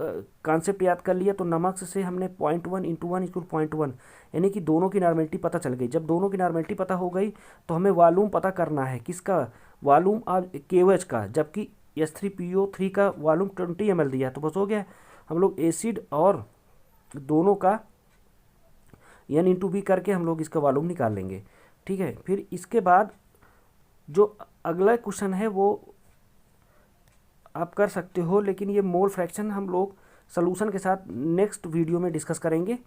[SPEAKER 1] कॉन्सेप्ट याद कर लिया। तो नमक से हमने 0.1 इंटू 1 इक्वल 0.1, यानी कि दोनों की नॉर्मेलिटी पता चल गई। जब दोनों की नॉर्मेलिटी पता हो गई तो हमें वॉल्यूम पता करना है, किसका वॉल्यूम ऑफ KOH का, जबकि H3PO3 का वॉल्यूम 20 ml दिया। तो बस हो गया, हम लोग एसिड और दोनों का N/V करके हम लोग इसका वॉल्यूम निकाल लेंगे, ठीक है। फिर इसके बाद जो अगला क्वेश्चन है वो आप कर सकते हो, लेकिन ये मोल फ्रैक्शन हम लोग सॉल्यूशन के साथ नेक्स्ट वीडियो में डिस्कस करेंगे।